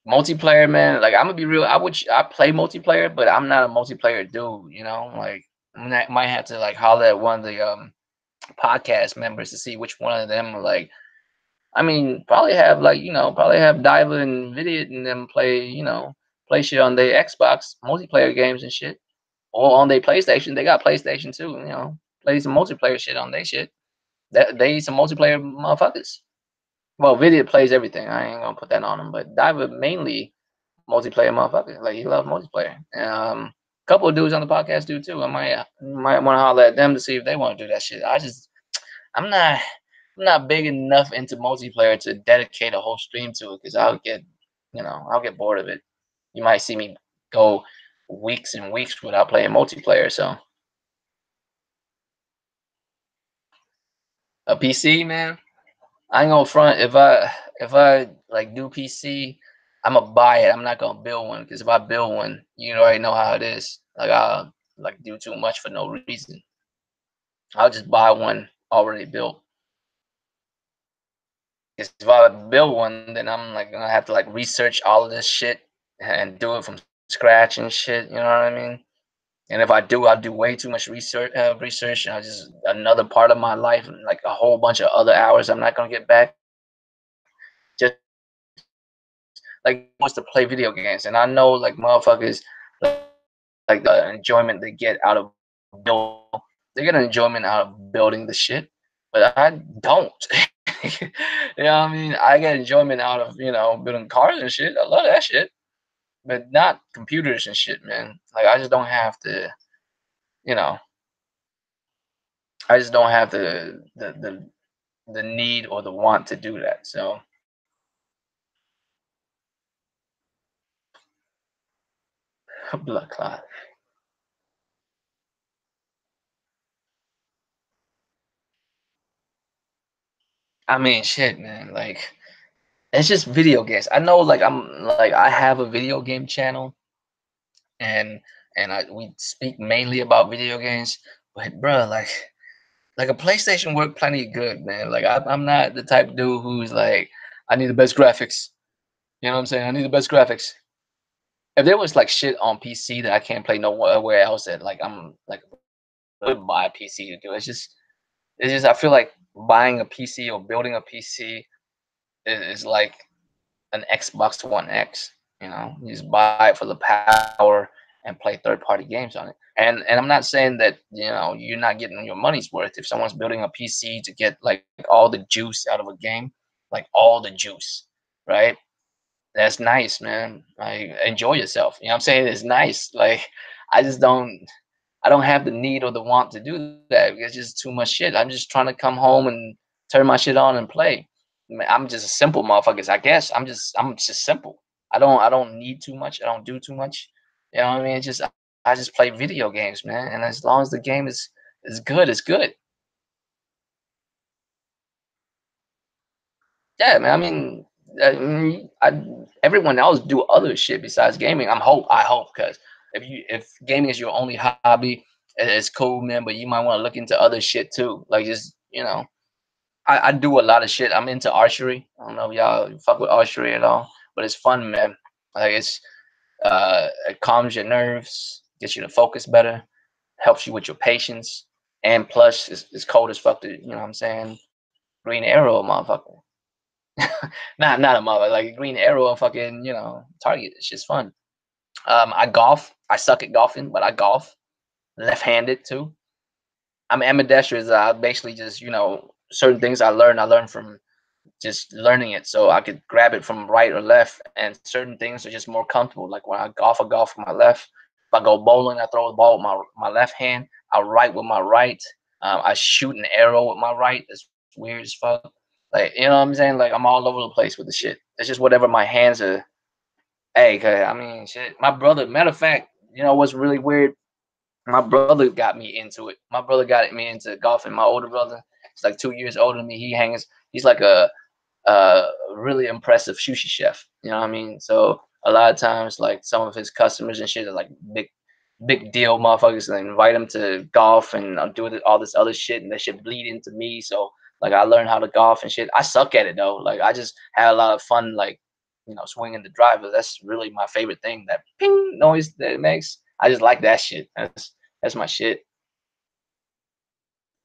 S1: Multiplayer, man. Like I'm gonna be real. I play multiplayer, but I'm not a multiplayer dude. You know, like might have to like holler at one of the podcast members to see which one of them are like. I mean, probably have like probably have Diva and Vidiot and them play play shit on their Xbox multiplayer games and shit, or on their PlayStation. They got PlayStation too. Play some multiplayer shit on their shit. That they some multiplayer motherfuckers. Well, Vidiot plays everything. I ain't gonna put that on him, but Diva mainly multiplayer motherfucker. Like he loves multiplayer. A couple of dudes on the podcast do too. I might want to holler at them to see if they want to do that shit. I'm not I'm not big enough into multiplayer to dedicate a whole stream to it because I'll get bored of it. You might see me go weeks and weeks without playing multiplayer. So a PC, man, I ain't gonna front. If I like do PC, I'm gonna buy it. I'm not gonna build one because if I build one, you already know how it is. Like I'll like do too much for no reason. I'll just buy one already built. 'Cause if I build one, then I'm like gonna have to like research all of this shit and do it from scratch and shit. You know what I mean? And if I do, I'll do way too much research, and I just another part of my life, and like a whole bunch of other hours I'm not gonna get back. Just like wants to play video games, and I know like motherfuckers like the enjoyment they get out of build. They get an enjoyment out of building the shit, but I don't. You know what I mean? I get enjoyment out of building cars and shit. I love that shit, but not computers and shit, man. Like I just don't have to. You know, I just don't have the need or the want to do that. So blood clot. I mean, shit, man. Like it's just video games. I know, like I have a video game channel, and we speak mainly about video games. But bro, like a PlayStation work plenty good, man. Like I'm not the type of dude who's like, I need the best graphics. You know what I'm saying? I need the best graphics. If there was like shit on PC that I can't play nowhere else, that like I'm like would buy a PC to do. It's just I feel like buying a PC or building a PC is like an Xbox One X. You just buy it for the power and play third party games on it. And I'm not saying that you're not getting your money's worth if someone's building a PC to get like all the juice out of a game, like all the juice, right? That's nice, man. Like enjoy yourself. You know what I'm saying? It's nice. Like I just don't have the need or the want to do that because it's just too much shit. I'm just trying to come home and turn my shit on and play. I'm just a simple motherfucker. I guess I'm just simple. I don't need too much. I don't do too much. You know what I mean? It's just I just play video games, man. And as long as the game is good, it's good. Yeah, man. Everyone else do other shit besides gaming. I hope because if gaming is your only hobby, it's cool, man. But you might want to look into other shit too. Like just I do a lot of shit. I'm into archery. I don't know if y'all fuck with archery at all, but it's fun, man. Like it calms your nerves, gets you to focus better, helps you with your patience. And plus, it's cold as fuck. You know what I'm saying? Green Arrow, motherfucker. Not a mother like Green Arrow and fucking Target. It's just fun. I golf. I suck at golfing, but I golf left-handed too. I'm ambidextrous. I basically just certain things I learned from just learning it, so I could grab it from right or left, and certain things are just more comfortable. Like when I golf with my left. If I go bowling, I throw the ball with my left hand. I write with my right. I shoot an arrow with my right. It's weird as fuck. Like you know what I'm saying? Like I'm all over the place with the shit. It's just whatever my hands are. Hey, 'cause, I mean, shit. My brother. Matter of fact, you know what's really weird? My brother got me into it. My brother got me into golfing. My older brother, he's like 2 years older than me. He's like a really impressive sushi chef. You know what I mean? So a lot of times, like some of his customers and shit are like big deal motherfuckers, and invite him to golf and do all this other shit, and that shit bleed into me. So like I learned how to golf and shit. I suck at it though. Like I just had a lot of fun, like swinging the driver. That's really my favorite thing. That ping noise that it makes. I just like that shit. That's my shit.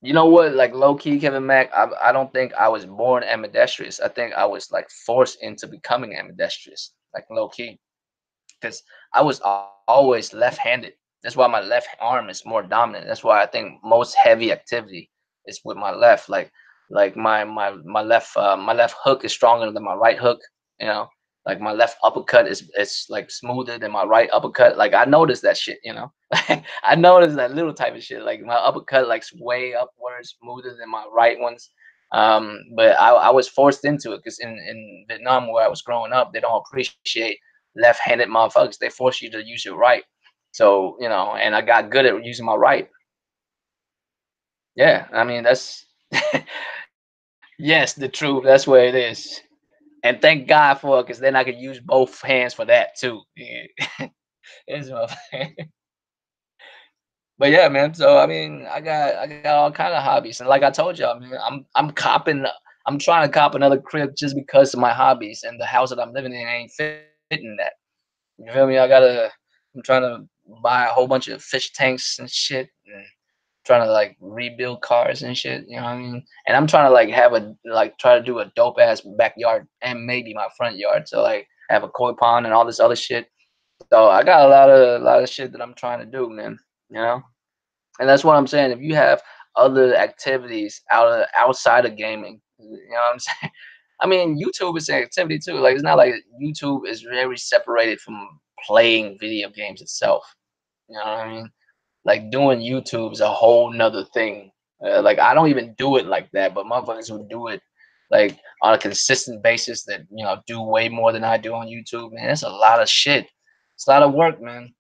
S1: You know what? Like low key, Kevin Mack. I don't think I was born ambidextrous. I think I was like forced into becoming ambidextrous, like low key, because I was always left-handed. That's why my left arm is more dominant. That's why I think most heavy activity is with my left. Like my left hook is stronger than my right hook. You know, like my left uppercut is like smoother than my right uppercut. Like I noticed that shit. I noticed that little type of shit. Like my uppercut like way upwards smoother than my right ones. But I was forced into it because in Vietnam where I was growing up, they don't appreciate left-handed motherfuckers. They force you to use your right. So, and I got good at using my right. Yeah, I mean that's yes, the truth. That's where it is. And thank God for it, because then I could use both hands for that too. Yeah. It's but yeah, man. So I mean, I got all kind of hobbies, and like I told y'all, man, I'm trying to cop another crib just because of my hobbies, and the house that I'm living in ain't fitting that. You feel me? I'm trying to buy a whole bunch of fish tanks and shit, and trying to like rebuild cars and shit. You know what I mean? And I'm trying to like try to do a dope ass backyard and maybe my front yard. So like have a koi pond and all this other shit. So I got a lot of shit that I'm trying to do, man. You know, and that's what I'm saying. If you have other activities outside of gaming, you know what I'm saying? I mean, YouTube is an activity too. Like it's not like YouTube is very separated from playing video games itself. You know what I mean? Like doing YouTube is a whole nother thing. Like I don't even do it like that, but motherfuckers who do it like on a consistent basis that do way more than I do on YouTube, man. It's a lot of shit. It's a lot of work, man.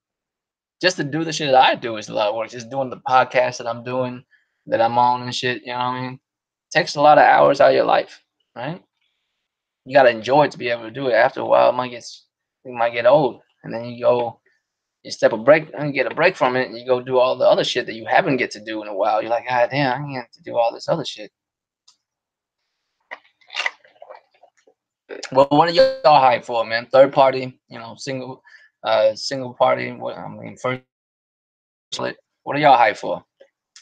S1: Just to do the shit that I do is a lot of work. Just doing the podcast that I'm doing, that I'm on and shit. You know what I mean? Takes a lot of hours out of your life, right? You gotta enjoy it to be able to do it. After a while, it might get old, and then you step a break and get a break from it, and you go do all the other shit that you haven't get to do in a while. You're like, God damn, I get to do all this other shit. Well, what are y'all hype for, man? Third party, single party. What I mean, first, what are y'all hype for?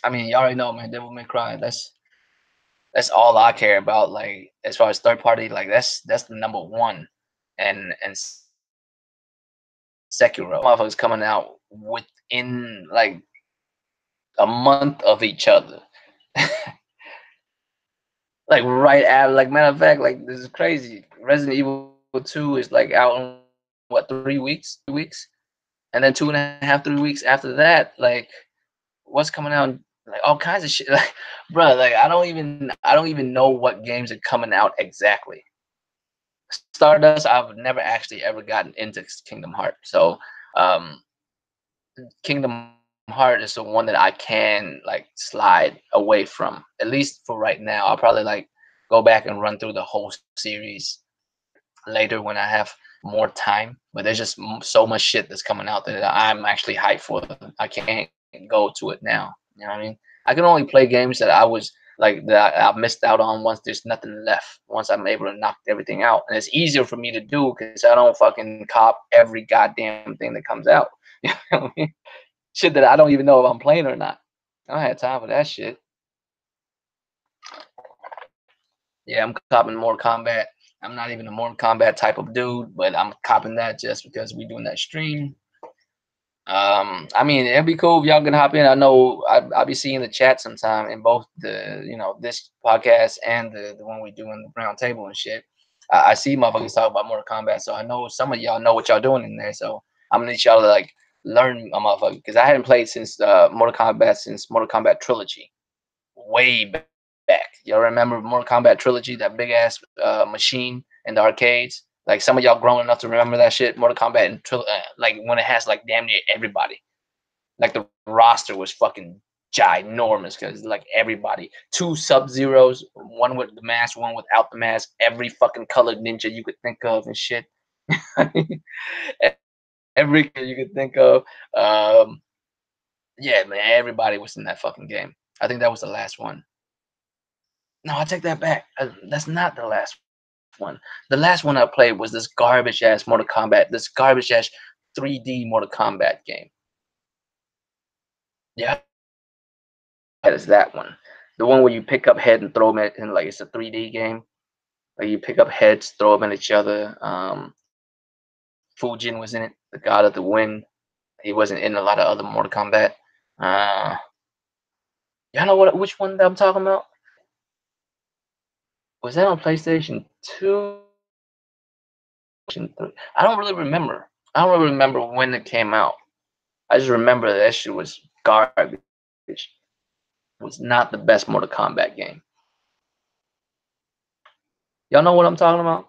S1: I mean, you already know, man. Devil May Cry. That's all I care about. Like as far as third party, like that's the number one, and Sekiro. Motherfuckers coming out within like a month of each other. Like right after, like matter of fact, like this is crazy. Resident Evil 2 is like out in what 3 weeks, 2 weeks, and then 2.5, 3 weeks after that, like what's coming out? Like all kinds of shit. Like, bro, like I don't even know what games are coming out exactly. Stardust, I've never actually ever gotten into Kingdom Hearts, so um, Kingdom Heart is the one that I can like slide away from, at least for right now. I'll probably like go back and run through the whole series later when I have more time. But there's just so much shit that's coming out that I'm actually hyped for. I can't go to it now. You know what I mean? I can only play games that I was like that I missed out on once there's nothing left. Once I'm able to knock everything out, and it's easier for me to do because I don't fucking cop every goddamn thing that comes out. You know what I mean? Shit that I don't even know if I'm playing or not. I had time for that shit. Yeah, I'm copping Mortal Kombat. I'm not even a Mortal Kombat type of dude, but I'm copping that just because we doing that stream. I mean, it'd be cool if y'all can hop in. I know I'll be seeing the chat sometime in both the this podcast and the one we do in the round table and shit. I see motherfuckers talk about Mortal Kombat, so I know some of y'all know what y'all doing in there. So I'm gonna need y'all to like learn a motherfucker because I hadn't played since Mortal Kombat Trilogy, way back. Y'all remember Mortal Kombat Trilogy, that big ass machine in the arcades? Like some of y'all grown enough to remember that shit, Mortal Kombat, and like when it has like damn near everybody. Like the roster was fucking ginormous because like everybody, two Sub Zeros, one with the mask, one without the mask, every fucking colored ninja you could think of and shit. Every kid you could think of. Um, yeah, man, everybody was in that fucking game. I think that was the last one. No, I take that back. That's not the last one. The last one I played was this garbage ass Mortal Kombat, this garbage ass 3D Mortal Kombat game. Yeah, that is that one. The one where you pick up head and throw them in like it's a 3D game. Like you pick up heads, throw them at each other. Fujin was in it, the god of the wind. He wasn't in a lot of other Mortal Kombat. Uh, y'all know which one that I'm talking about? Was that on PlayStation 2? I don't really remember. I don't really remember when it came out. I just remember that shit was garbage. It was not the best Mortal Kombat game. Y'all know what I'm talking about?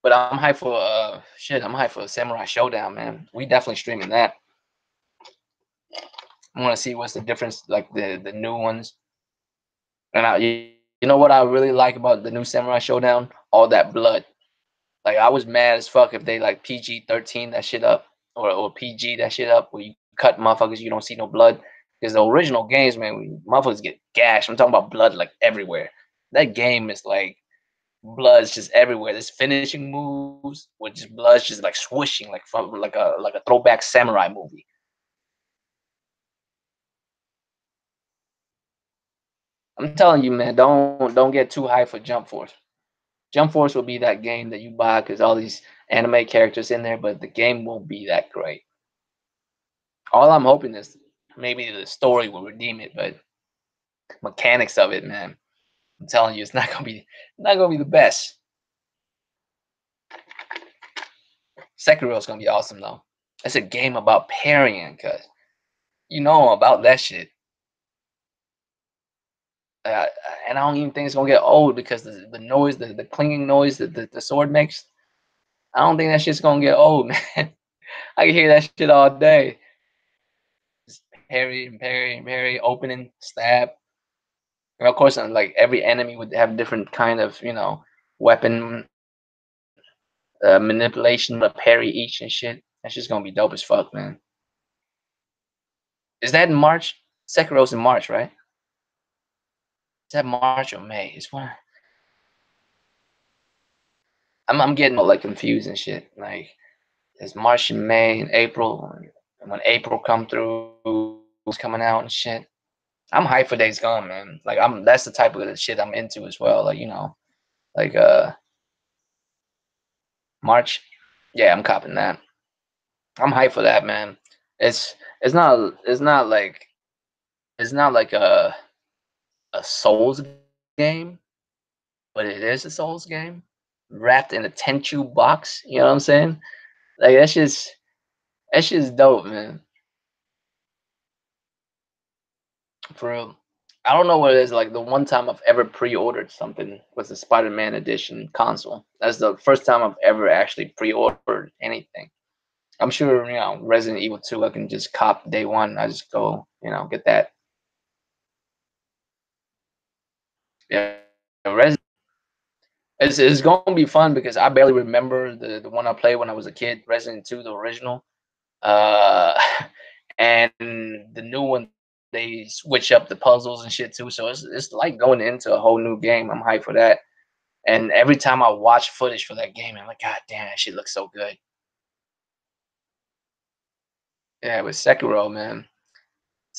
S1: But I'm hyped for shit. I'm hyped for Samurai Showdown, man. We definitely streaming that. I want to see what's the difference, like the new ones. And you know what I really like about the new Samurai Showdown? All that blood. Like I was mad as fuck if they like PG-13 that shit up or PG that shit up where you cut motherfuckers you don't see no blood. Because the original games, man, motherfuckers get gashed. I'm talking about blood like everywhere. That game is like blood's just everywhere. There's finishing moves with just blood's just like swooshing like from like a throwback samurai movie. I'm telling you, man, don't get too high for Jump Force. Jump Force will be that game that you buy because all these anime characters in there, but the game won't be that great. All I'm hoping is maybe the story will redeem it, but mechanics of it, man, I'm telling you, it's not gonna be the best. Sekiro is gonna be awesome though. It's a game about parrying, cause you know about that shit. Uh, and I don't even think it's gonna get old because the noise, the clinging noise that the sword makes. I don't think that shit's gonna get old, man. I can hear that shit all day. Just parry and parry and parry, opening, stab. And of course, like every enemy would have different kind of weapon manipulation to parry each and shit. That's just gonna be dope as fuck, man. Is that in March? Sekiro's in March, right? Is that March or May? It's one. I'm getting like confused and shit. Like it's March and May and April. And when April come through, it's coming out and shit. I'm hyped for Days Gone, man. Like that's the type of shit I'm into as well. Like like March. Yeah, I'm copping that. I'm hyped for that, man. It's it's not like a Souls game, but it is a Souls game wrapped in a Tenchu box. You know what I'm saying? Like that's just dope, man. For real. I don't know what it is. Like the one time I've ever pre-ordered something was the Spider-Man edition console. That's the first time I've ever actually pre-ordered anything. I'm sure Resident Evil 2 I can just cop day one. I just go get that. Yeah, Resident. It's going to be fun because I barely remember the one I played when I was a kid, Resident 2, the original. Uh, and the new one they switch up the puzzles and shit too. So it's like going into a whole new game. I'm hyped for that. And every time I watch footage for that game, I'm like, God damn, that shit looks so good. Yeah, with Sekiro, man.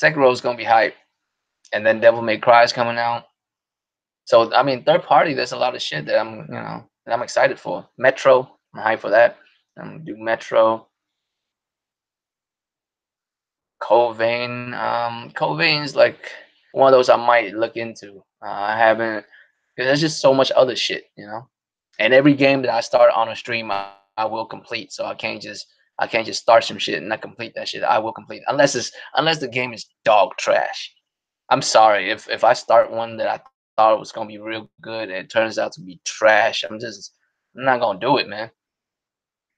S1: Sekiro is gonna be hype, and then Devil May Cry is coming out. So I mean, third party, there's a lot of shit that I'm excited for. Metro, I'm hyped for that. I'm gonna do Metro. Code Vein. Code Vein's like one of those I might look into. I haven't, because there's just so much other shit. And every game that I start on a stream, I will complete. So I can't just start some shit and not complete that shit. I will complete unless the game is dog trash. I'm sorry if I start one that I thought was gonna be real good and it turns out to be trash. I'm not gonna do it, man.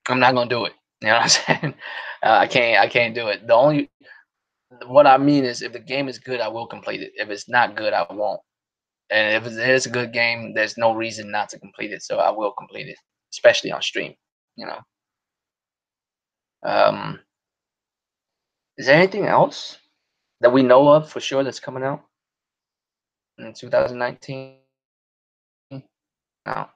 S1: I'm not gonna do it. You know what I'm saying? I can't do it. The only What I mean is, if the game is good, I will complete it. If it's not good, I won't. And if it is a good game, there's no reason not to complete it. So I will complete it, especially on stream. You know. Um, is there anything else that we know of for sure that's coming out in 2019? No,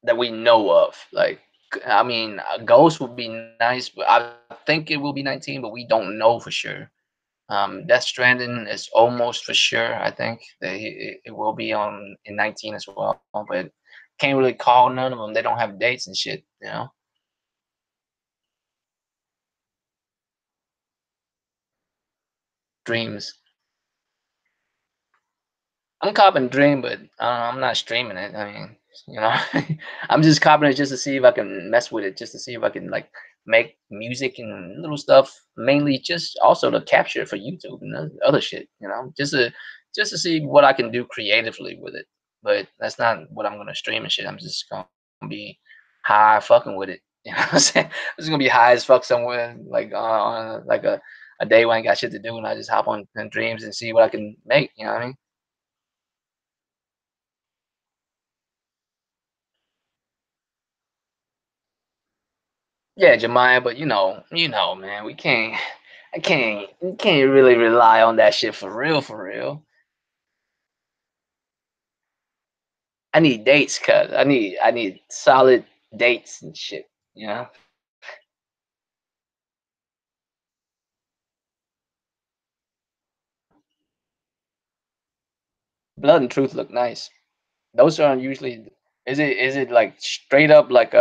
S1: that we know of. Like, I mean, Ghost would be nice, but I think it will be 19, but we don't know for sure. Death Stranding is almost for sure. I think that it will be on in 19 as well, but can't really call none of them. They don't have dates and shit. Dreams. I'm copping Dream, but I'm not streaming it. I mean, you know, I'm just copping it just to see if I can mess with it, just to see if I can like make music and little stuff. Mainly, just also to capture it for YouTube and other shit. Just to see what I can do creatively with it. But that's not what I'm gonna stream and shit. I'm just gonna be high fucking with it. You know what I'm saying? I'm just gonna be high as fuck somewhere, like on like a day when I ain't got shit to do, and I just hop on Dreams and see what I can make. You know what I mean? Yeah, Jemiah, but man, we can't really rely on that shit for real, for real. I need dates, cuz I need solid dates and shit, you know? Blood and Truth look nice. Those are usually, is it like straight up like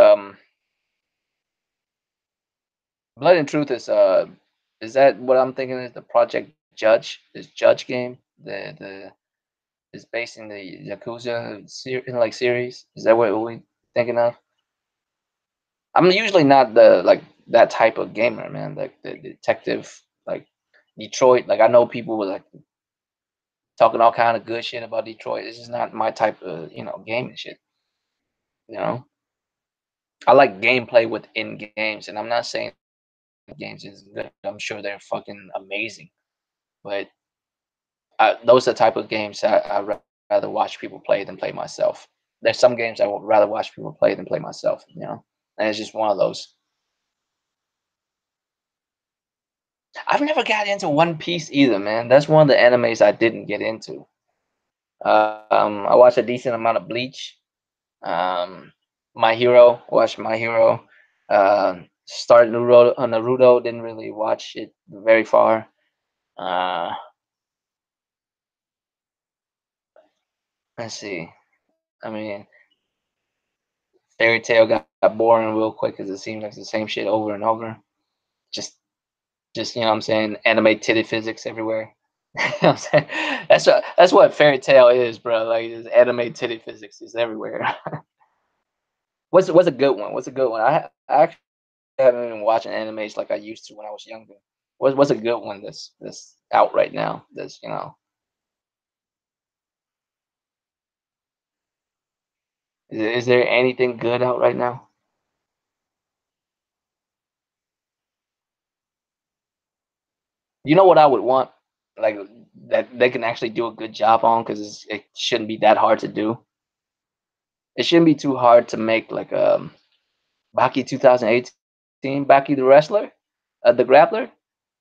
S1: Blood and Truth is that what I'm thinking is the Project Judge, this Judge game? The is based in the Yakuza like series. Is that what we thinking of? I'm usually not the like that type of gamer, man. Like the detective, like Detroit. Like I know people were like talking all kind of good shit about Detroit. This is not my type of gaming shit. You know, I like gameplay within games, and I'm not saying games is good. I'm sure they're fucking amazing, but those are the type of games rather watch people play than play myself. There's some games I would rather watch people play than play myself. And it's just one of those. I've never got into One Piece either, man. That's one of the animes I didn't get into. I watched a decent amount of Bleach. My Hero, watched My Hero. Started Naruto. Didn't really watch it very far. Uh, let's see. I mean, Fairy Tail got boring real quick because it seems like the same shit over and over. Just, just what I'm saying, anime titty physics everywhere. You know what I'm saying? That's what Fairy Tail is, bro. Like, it's anime titty physics is everywhere. What's a good one? What's a good one? I actually haven't been watching animes like I used to when I was younger. What's a good one that's out right now? Is there anything good out right now? You know what I would want, like that they can actually do a good job on because it shouldn't be that hard to do. It shouldn't be too hard to make like Baki 2018, Baki the wrestler, the grappler.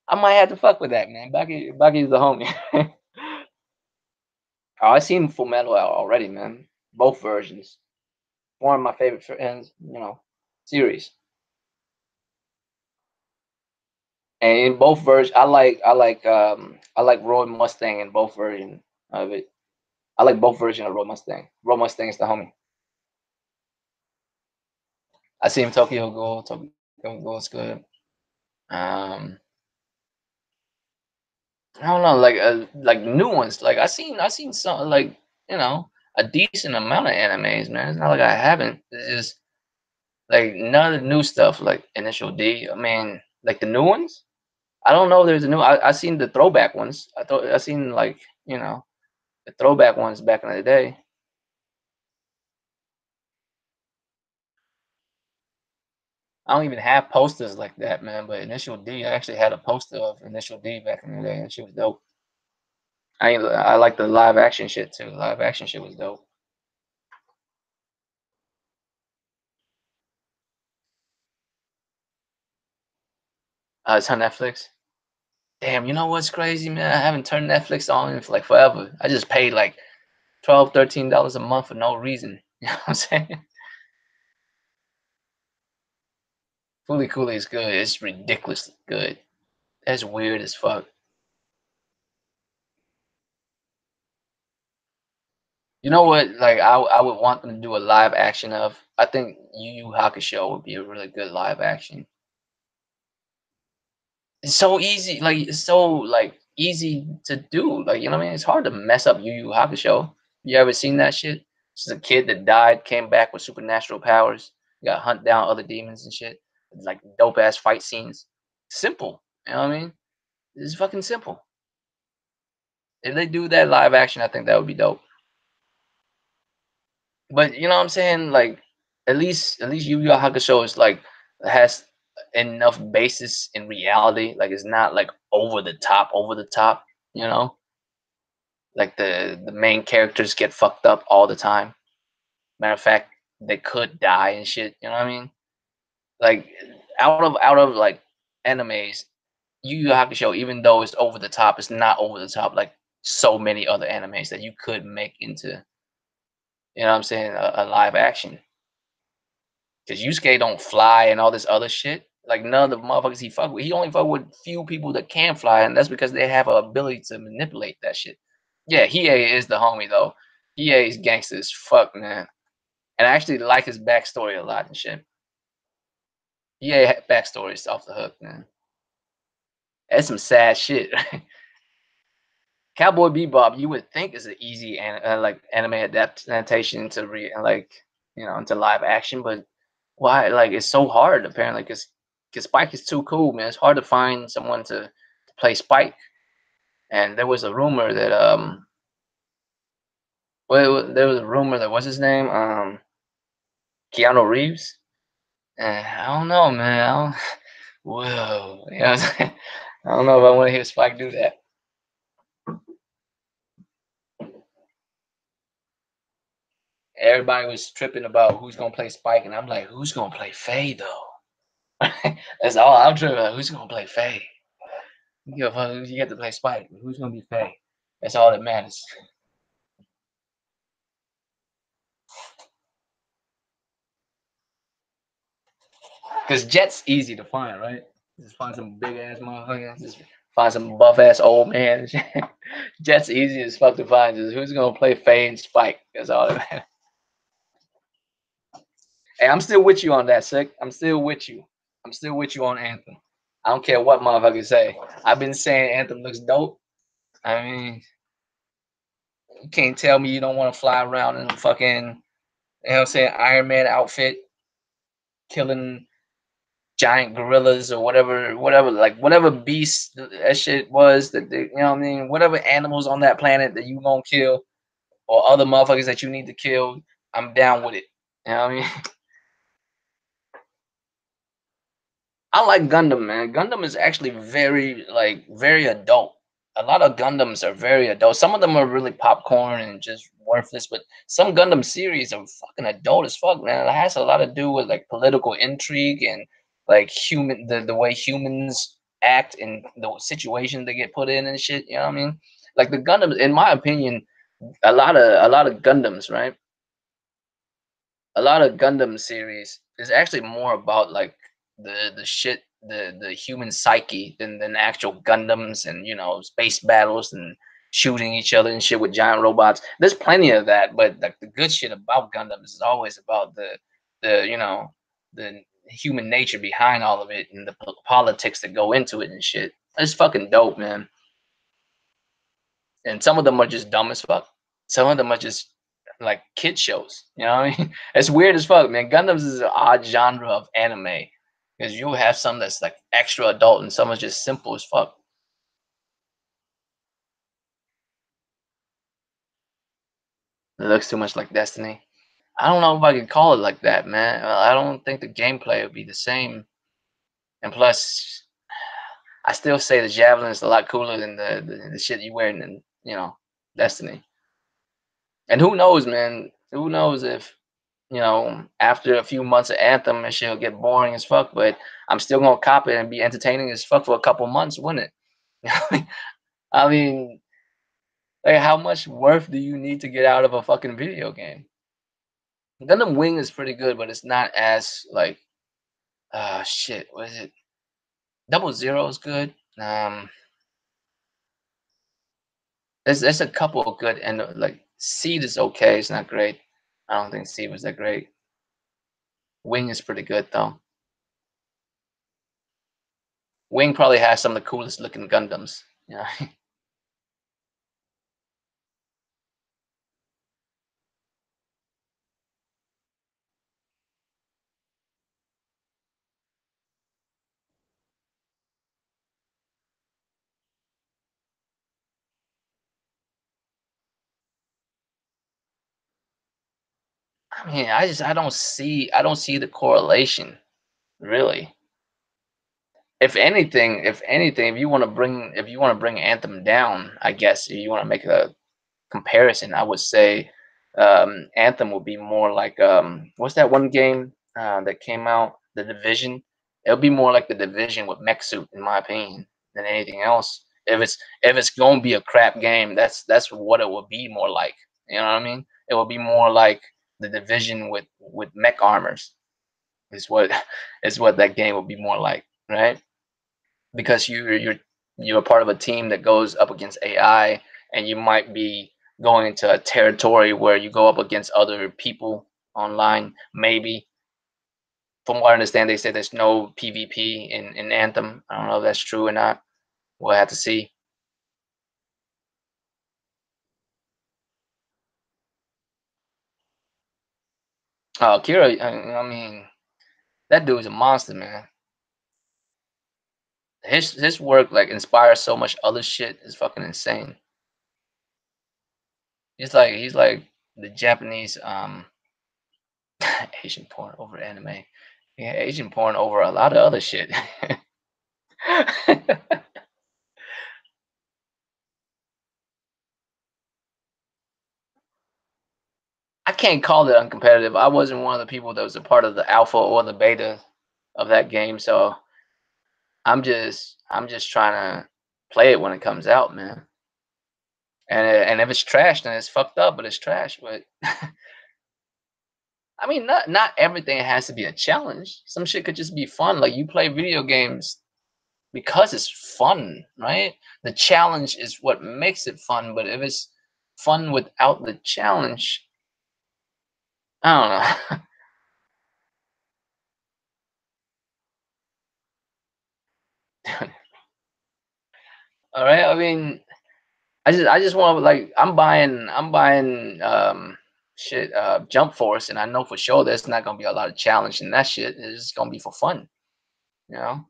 S1: I might have to fuck with that, man. Baki's the homie. Oh, I seen Full Metal already, man. Both versions. One of my favorite series. And in both versions, I like Roy Mustang in both versions of it. I like both versions of Roy Mustang. Roy Mustang is the homie. I seen Tokyo Ghoul. Tokyo Ghoul is good. Um, I don't know, like new ones. Like I seen some like you know a decent amount of animes, man. It's not like I haven't. It's just like none of the new stuff, like Initial D. I mean, like the new ones. I don't know. If there's a new. I seen the throwback ones. I seen like the throwback ones back in the day. I don't even have posters like that, man. But Initial D, I actually had a poster of Initial D back in the day, and she was dope. I like the live action shit too. Live action shit was dope. It's on Netflix. Damn, you know what's crazy, man? I haven't turned Netflix on in for like forever. I just paid like 12, $13 a month for no reason. You know what I'm saying? Fully Cooley is good. It's ridiculously good. That's weird as fuck. You know what? Like I would want them to do a live action of. I think Yu Yu Hakusho would be a really good live action. It's so easy, like it's so like easy to do. Like you know what I mean? It's hard to mess up Yu Yu Hakusho. You ever seen that shit? It's a kid that died, came back with supernatural powers, got to hunt down other demons and shit. It's like dope ass fight scenes. Simple. You know what I mean? It's fucking simple. If they do that live action, I think that would be dope. But you know what I'm saying? Like at least Yu Yu Hakusho is like has enough basis in reality. Like it's not like over the top. You know, like the main characters get fucked up all the time. Matter of fact, they could die and shit. You know what I mean? Like out of like animes, Yu Yu Hakusho, even though it's over the top, it's not over the top like so many other animes that you could make into you know what I'm saying a live action. Because Yusuke don't fly and all this other shit. Like none of the motherfuckers he fuck with, he only fuck with few people that can fly, and that's because they have a ability to manipulate that shit. Yeah, Hiei is the homie though. Hiei is gangster as fuck, man. And I actually like his backstory a lot and shit. Hiei backstory is off the hook, man. That's some sad shit. Cowboy Bebop, you would think is an easy like anime adaptation to like into live action, but why? Like it's so hard apparently because Spike is too cool, man. It's hard to find someone to play Spike. And there was a rumor that well, there was a rumor that what's his name Keanu Reeves. And I don't know, man. Whoa, you know what I'm saying? I don't know if I want to hear Spike do that. Everybody was tripping about who's gonna play Spike, and I'm like, who's gonna play Faye though? That's all I'm tripping about. Who's gonna play Faye? You give a fuck who you get to play Spike. Who's gonna be Faye? That's all that matters. Cause Jet's easy to find, right? Just find some big ass motherfucker. Just find some buff ass old man. Jet's easy as fuck to find. Just who's gonna play Faye and Spike? That's all that matters. Hey, I'm still with you on that, sick. I'm still with you. I'm still with you on Anthem. I don't care what motherfuckers say. I've been saying Anthem looks dope. I mean, you can't tell me you don't want to fly around in a fucking, you know what I'm saying, Iron Man outfit, killing giant gorillas or whatever, like whatever beast that shit was that they, you know what I mean, whatever animals on that planet that you gonna kill or other motherfuckers that you need to kill, I'm down with it. You know what I mean? I like Gundam, man. Gundam is actually very adult. A lot of Gundams are very adult. Some of them are really popcorn and just worthless, but some Gundam series are fucking adult as fuck, man. It has a lot to do with like political intrigue and like the way humans act and the situation they get put in and shit. You know what I mean? Like the Gundams, in my opinion, a lot of Gundams, right? A lot of Gundam series is actually more about like the shit the human psyche than actual Gundams and space battles and shooting each other and shit with giant robots. There's plenty of that, but like the good shit about Gundams is always about the human nature behind all of it and the politics that go into it and shit. It's fucking dope, man. And some of them are just dumb as fuck. Some of them are just like kid shows. You know what I mean? It's weird as fuck, man. Gundams is an odd genre of anime because you have some that's like extra adult and some is just simple as fuck. It looks too much like Destiny. I don't know if I could call it like that, man. I don't think the gameplay would be the same. And plus, I still say the Javelin is a lot cooler than the shit you wear in Destiny. And who knows, man? Who knows if after a few months of Anthem, and shit'll get boring as fuck. But I'm still gonna cop it and be entertaining as fuck for a couple months, wouldn't it? I mean, like, how much worth do you need to get out of a fucking video game? Gundam Wing is pretty good, but it's not as like, shit. What is it? Double Zero is good. There's a couple of good, and like Seed is okay. It's not great. I don't think Seed was that great. Wing is pretty good though. Wing probably has some of the coolest looking Gundams. Yeah. I mean, I don't see the correlation really. If you want to bring Anthem down, I guess if you want to make a comparison, I would say Anthem would be more like what's that one game that came out, The Division? It'll be more like The Division with Mech Suit, in my opinion, than anything else. If it's gonna be a crap game, that's what it will be more like. You know what I mean? It will be more like The Division with mech armors. Is what is what that game will be more like, right? Because you're a part of a team that goes up against AI, and you might be going into a territory where you go up against other people online. Maybe, from what I understand, they say there's no PvP in Anthem. I don't know if that's true or not. We'll have to see. Kira, I mean, that dude's a monster, man. His work like inspires so much other shit. Is fucking insane. He's like the Japanese Asian porn over anime. Yeah, Asian porn over a lot of other shit. I can't call it uncompetitive. I wasn't one of the people that was a part of the alpha or the beta of that game, so I'm just trying to play it when it comes out, man. And if it's trash, then it's fucked up, but it's trash. But I mean, not everything has to be a challenge. Some shit could just be fun. Like you play video games because it's fun, right? The challenge is what makes it fun. But if it's fun without the challenge, I don't know. All right. I mean, I just want to like I'm buying shit Jump Force, and I know for sure there's not gonna be a lot of challenge in that shit. It's just gonna be for fun, you know.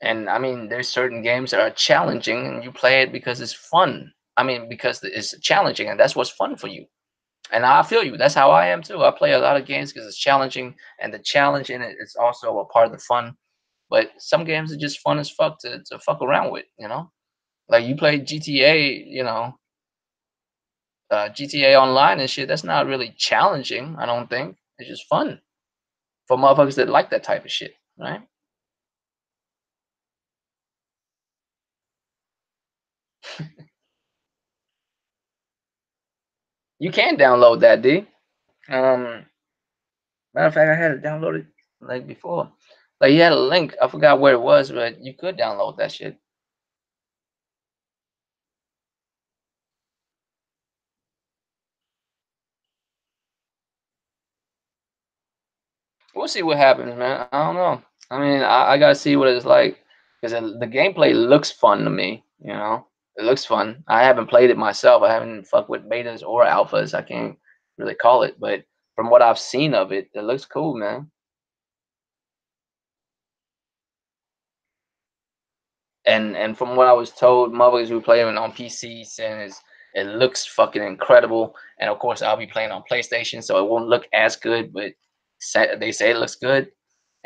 S1: And I mean, there's certain games that are challenging, and you play it because it's fun. I mean, because it's challenging, and that's what's fun for you. And I feel you. That's how I am too. I play a lot of games because it's challenging, and the challenge in it is also a part of the fun. But some games are just fun as fuck to fuck around with, you know. Like you play GTA, GTA Online and shit. That's not really challenging. I don't think it's just fun for motherfuckers that like that type of shit, right? You can download that, D. Um, Matter of fact, I had it downloaded like before. Like he had a link. I forgot where it was, but you could download that shit. We'll see what happens, man. I don't know. I mean, I gotta see what it's like because the gameplay looks fun to me. You know, it looks fun. I haven't played it myself. I haven't fucked with betas or alphas. I can't really call it, but from what I've seen of it, it looks cool, man. And from what I was told, motherfuckers who play it on PC saying it looks fucking incredible. And of course, I'll be playing on PlayStation, so it won't look as good, but they say it looks good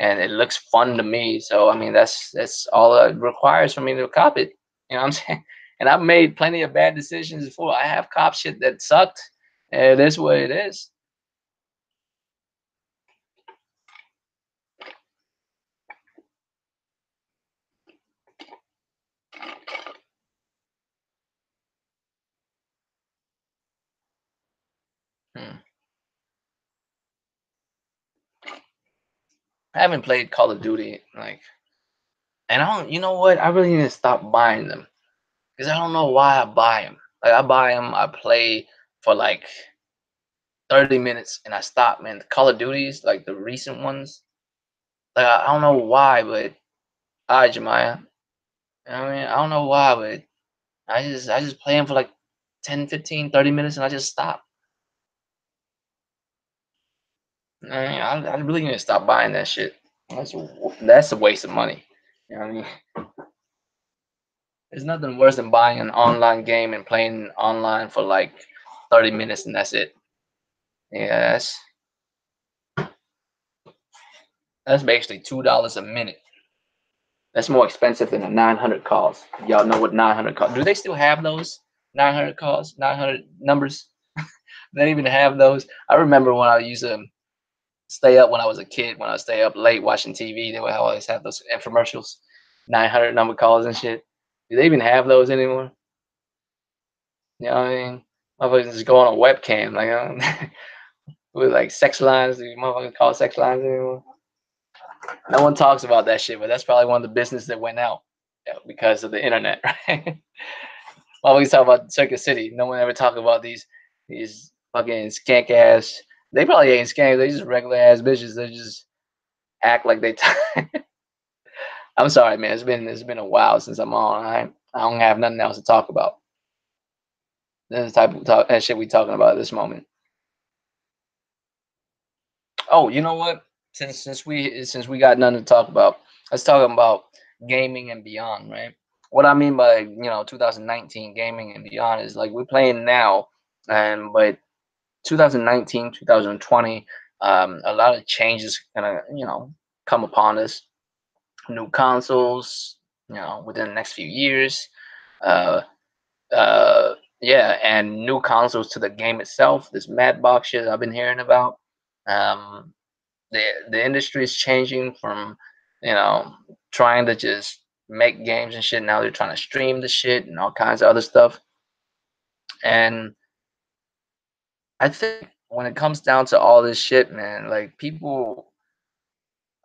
S1: and it looks fun to me. So I mean, that's all it requires for me to cop it. You know what I'm saying? And I've made plenty of bad decisions before. I have cop shit that sucked, and it is what it is. Hmm. I haven't played Call of Duty like, and I don't. You know what? I really need to stop buying them. Because I don't know why I buy them. Like I buy them, I play for like 30 minutes and I stop, man. The Call of Duties, like the recent ones, like I don't know why, but I Jemiah. You know what I mean? I don't know why, but I just play them for like 10, 15, 30 minutes and I just stop. I mean, I really need to stop buying that shit. That's a waste of money. You know what I mean? There's nothing worse than buying an online game and playing online for like 30 minutes and that's it. Yeah, that's basically $2 a minute. That's more expensive than a 900 calls. Y'all know what 900 calls? Do they still have those 900 calls? 900 numbers? They even have those. I remember when I used to stay up when I was a kid. When I stay up late watching TV, they would always have those infomercials, 900 number calls and shit. Do they even have those anymore? You know what I mean? Motherfuckers just go on a webcam, like with like sex lines. Do motherfuckers call sex lines anymore? No one talks about that shit, but that's probably one of the business that went out, because of the internet, right? Always talk about Circuit City. No one ever talk about these fucking skank ass. They probably ain't skank. They just regular ass bitches. They just act like they. I'm sorry, man. It's been a while since I'm on. I don't have nothing else to talk about. This is the type of that shit we talking about at this moment. Oh, you know what? Since we got nothing to talk about, let's talk about gaming and beyond, right? What I mean by 2019 gaming and beyond is like we're playing now, and but 2019, 2020, a lot of changes gonna come upon us. New consoles, within the next few years. Uh, yeah, and new consoles to the game itself. This Madbox shit I've been hearing about. Um, the industry is changing from you know trying to just make games and shit. Now they're trying to stream the shit and all kinds of other stuff. And I think when it comes down to all this shit, man, like people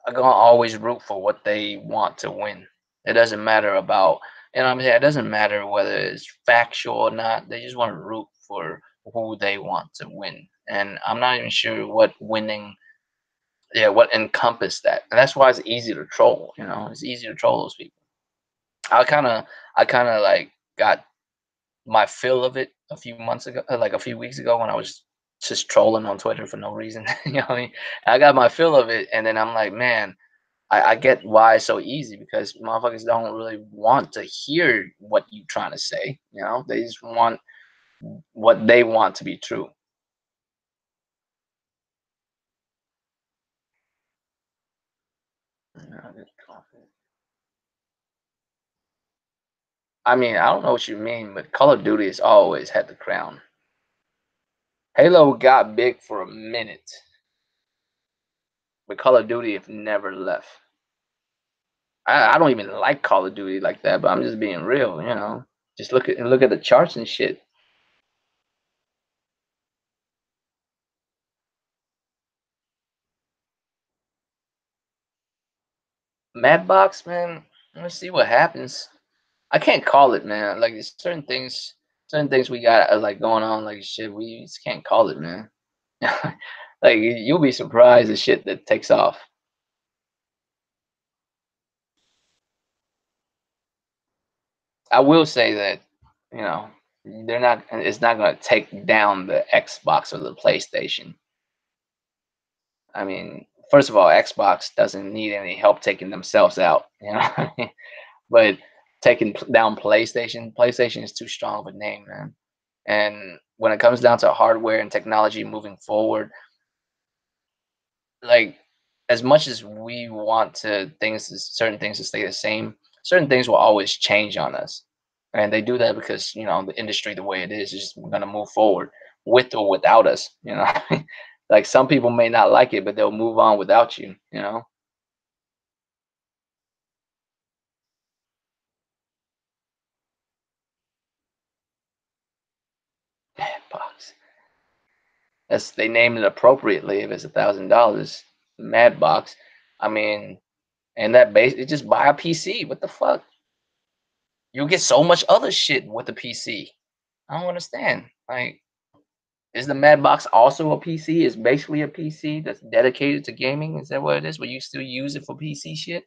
S1: are gonna always root for what they want to win. It doesn't matter about, what I'm saying, it doesn't matter whether it's factual or not. They just want to root for who they want to win. And I'm not even sure what winning, yeah, what encompass that. And that's why it's easy to troll. It's easy to troll those people. I kind of, I kind of like got my fill of it a few months ago, like a few weeks ago, when I was just trolling on Twitter for no reason. What I mean? I got my fill of it, and then I'm like, man, I get why it's so easy because motherfuckers don't really want to hear what you trying to say. They just want what they want to be true. I mean, I don't know what you mean, but Call of Duty has always had the crown. Halo got big for a minute, but Call of Duty have never left. I don't even like Call of Duty like that, but I'm just being real. Just look at the charts and shit. Madbox, man. Let's see what happens. I can't call it, man. Like there's certain things we got like going on, like shit. We just can't call it, man. Like you'll be surprised the shit that takes off. I will say that you know they're not. It's not going to take down the Xbox or the PlayStation. I mean, first of all, Xbox doesn't need any help taking themselves out. You know, but taking down PlayStation, PlayStation is too strong of a name, man. And when it comes down to hardware and technology moving forward, like as much as we want certain things to stay the same, certain things will always change on us. And they do that because, the industry the way it is just gonna move forward with or without us. Like some people may not like it, but they'll move on without you. Box. That's they named it appropriately if it's $1,000. Mad box. I mean, and that base it just buy a PC. What the fuck? You'll get so much other shit with the PC. I don't understand. Like, is the Mad Box also a PC? Is basically a PC that's dedicated to gaming? Is that what it is? But you still use it for PC shit?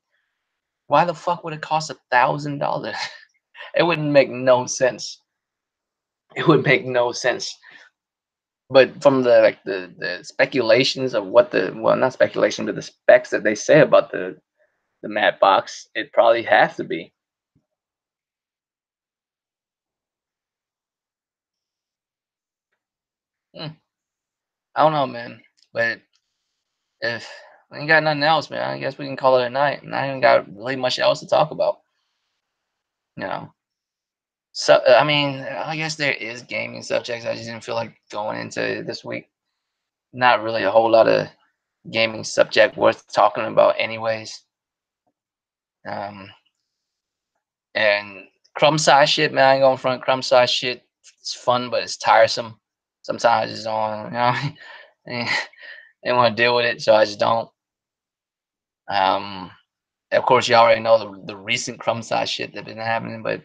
S1: Why the fuck would it cost $1,000? It wouldn't make no sense. It would make no sense. But from the speculations of what the well not speculation but the specs that they say about the Mad Box, it probably has to be. Hmm, I don't know, man. But if we ain't got nothing else, man, I guess we can call it a night. And I ain't got really much else to talk about. You know. So I mean, I guess there is gaming subjects. I just didn't feel like going into this week. Not really a whole lot of gaming subject worth talking about, anyways. Um, and crumb size shit, man. I ain't going front crumb size shit. It's fun, but it's tiresome. Sometimes it's on. They want to deal with it, so I just don't. Um, of course, you already know the recent crumb size shit that been happening, but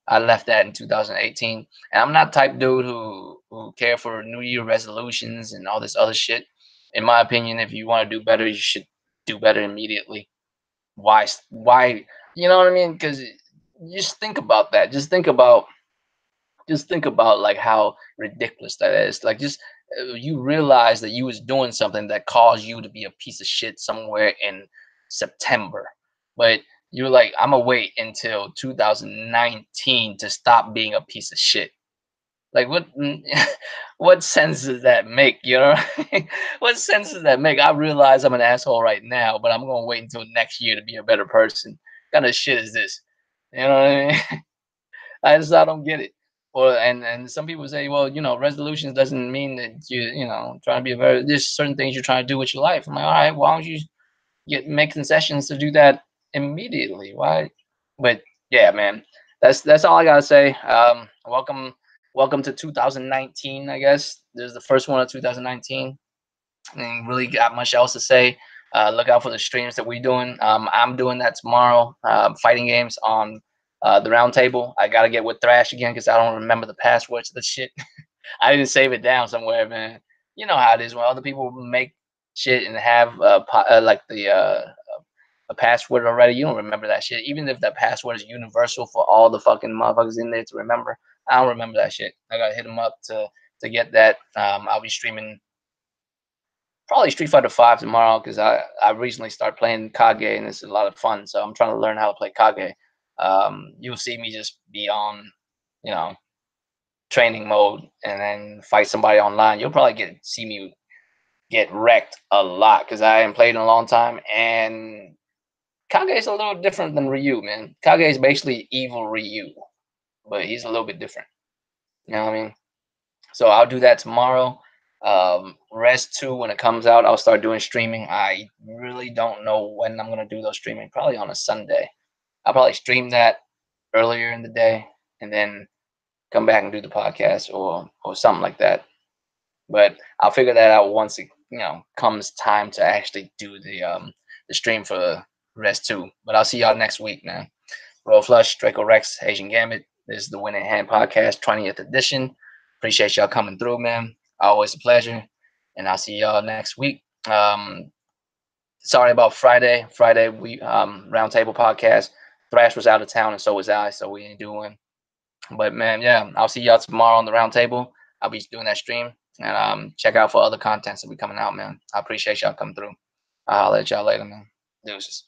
S1: I left that in 2018. And I'm not the type dude who care for New Year resolutions and all this other shit. In my opinion, if you want to do better, you should do better immediately. Why? You know what I mean? Because just think about that. Just think about like how ridiculous that is. Like just you realize that you was doing something that caused you to be a piece of shit somewhere in September, but you're like, I'm gonna wait until 2019 to stop being a piece of shit. Like what? What sense does that make? You know, what sense does that make? I realize I'm an asshole right now, but I'm gonna wait until next year to be a better person. What kind of shit is this? You know what I mean? I don't get it. Or and some people say, well, resolutions doesn't mean that trying to be a very there's certain things you're trying to do with your life. I'm like, all right, why don't you get make concessions to do that immediately? Why? But yeah, man, that's all I gotta say. Welcome to 2019. I guess this is the first one of 2019. Ain't really got much else to say. Look out for the streams that we're doing. I'm doing that tomorrow. Fighting games on the round table. I gotta get with Thrash again because I don't remember the passwords to the shit. I didn't save it down somewhere, man. You know how it is when other people make shit and have like the a password already. You don't remember that shit, even if that password is universal for all the fucking motherfuckers in there to remember. I don't remember that shit. I gotta hit them up to get that. I'll be streaming probably Street Fighter Five tomorrow because I recently started playing Kage and it's a lot of fun. So I'm trying to learn how to play Kage. You'll see me just be on, you know, training mode and then fight somebody online. You'll probably get see me get wrecked a lot because I haven't played in a long time. And Kage is a little different than Ryu, man. Kage is basically evil Ryu, but he's a little bit different. You know what I mean? So I'll do that tomorrow. Rest 2, when it comes out, I'll start doing streaming. I really don't know when I'm gonna do those streaming. Probably on a Sunday. I'll probably stream that earlier in the day and then come back and do the podcast or something like that. But I'll figure that out once it comes time to actually do the stream for rest too. But I'll see y'all next week, man. Roll Flush, Draco Rex, Asian Gambit. This is the Winning Hand Podcast, 20th edition. Appreciate y'all coming through, man. Always a pleasure. And I'll see y'all next week. Sorry about Friday. Friday, we Roundtable Podcast. Thrash was out of town and so was I, so we ain't doing. But man, yeah, I'll see y'all tomorrow on the Roundtable. I'll be doing that stream. And check out for other contents that be coming out, man. I appreciate y'all coming through. I'll let y'all later, man. Deuces.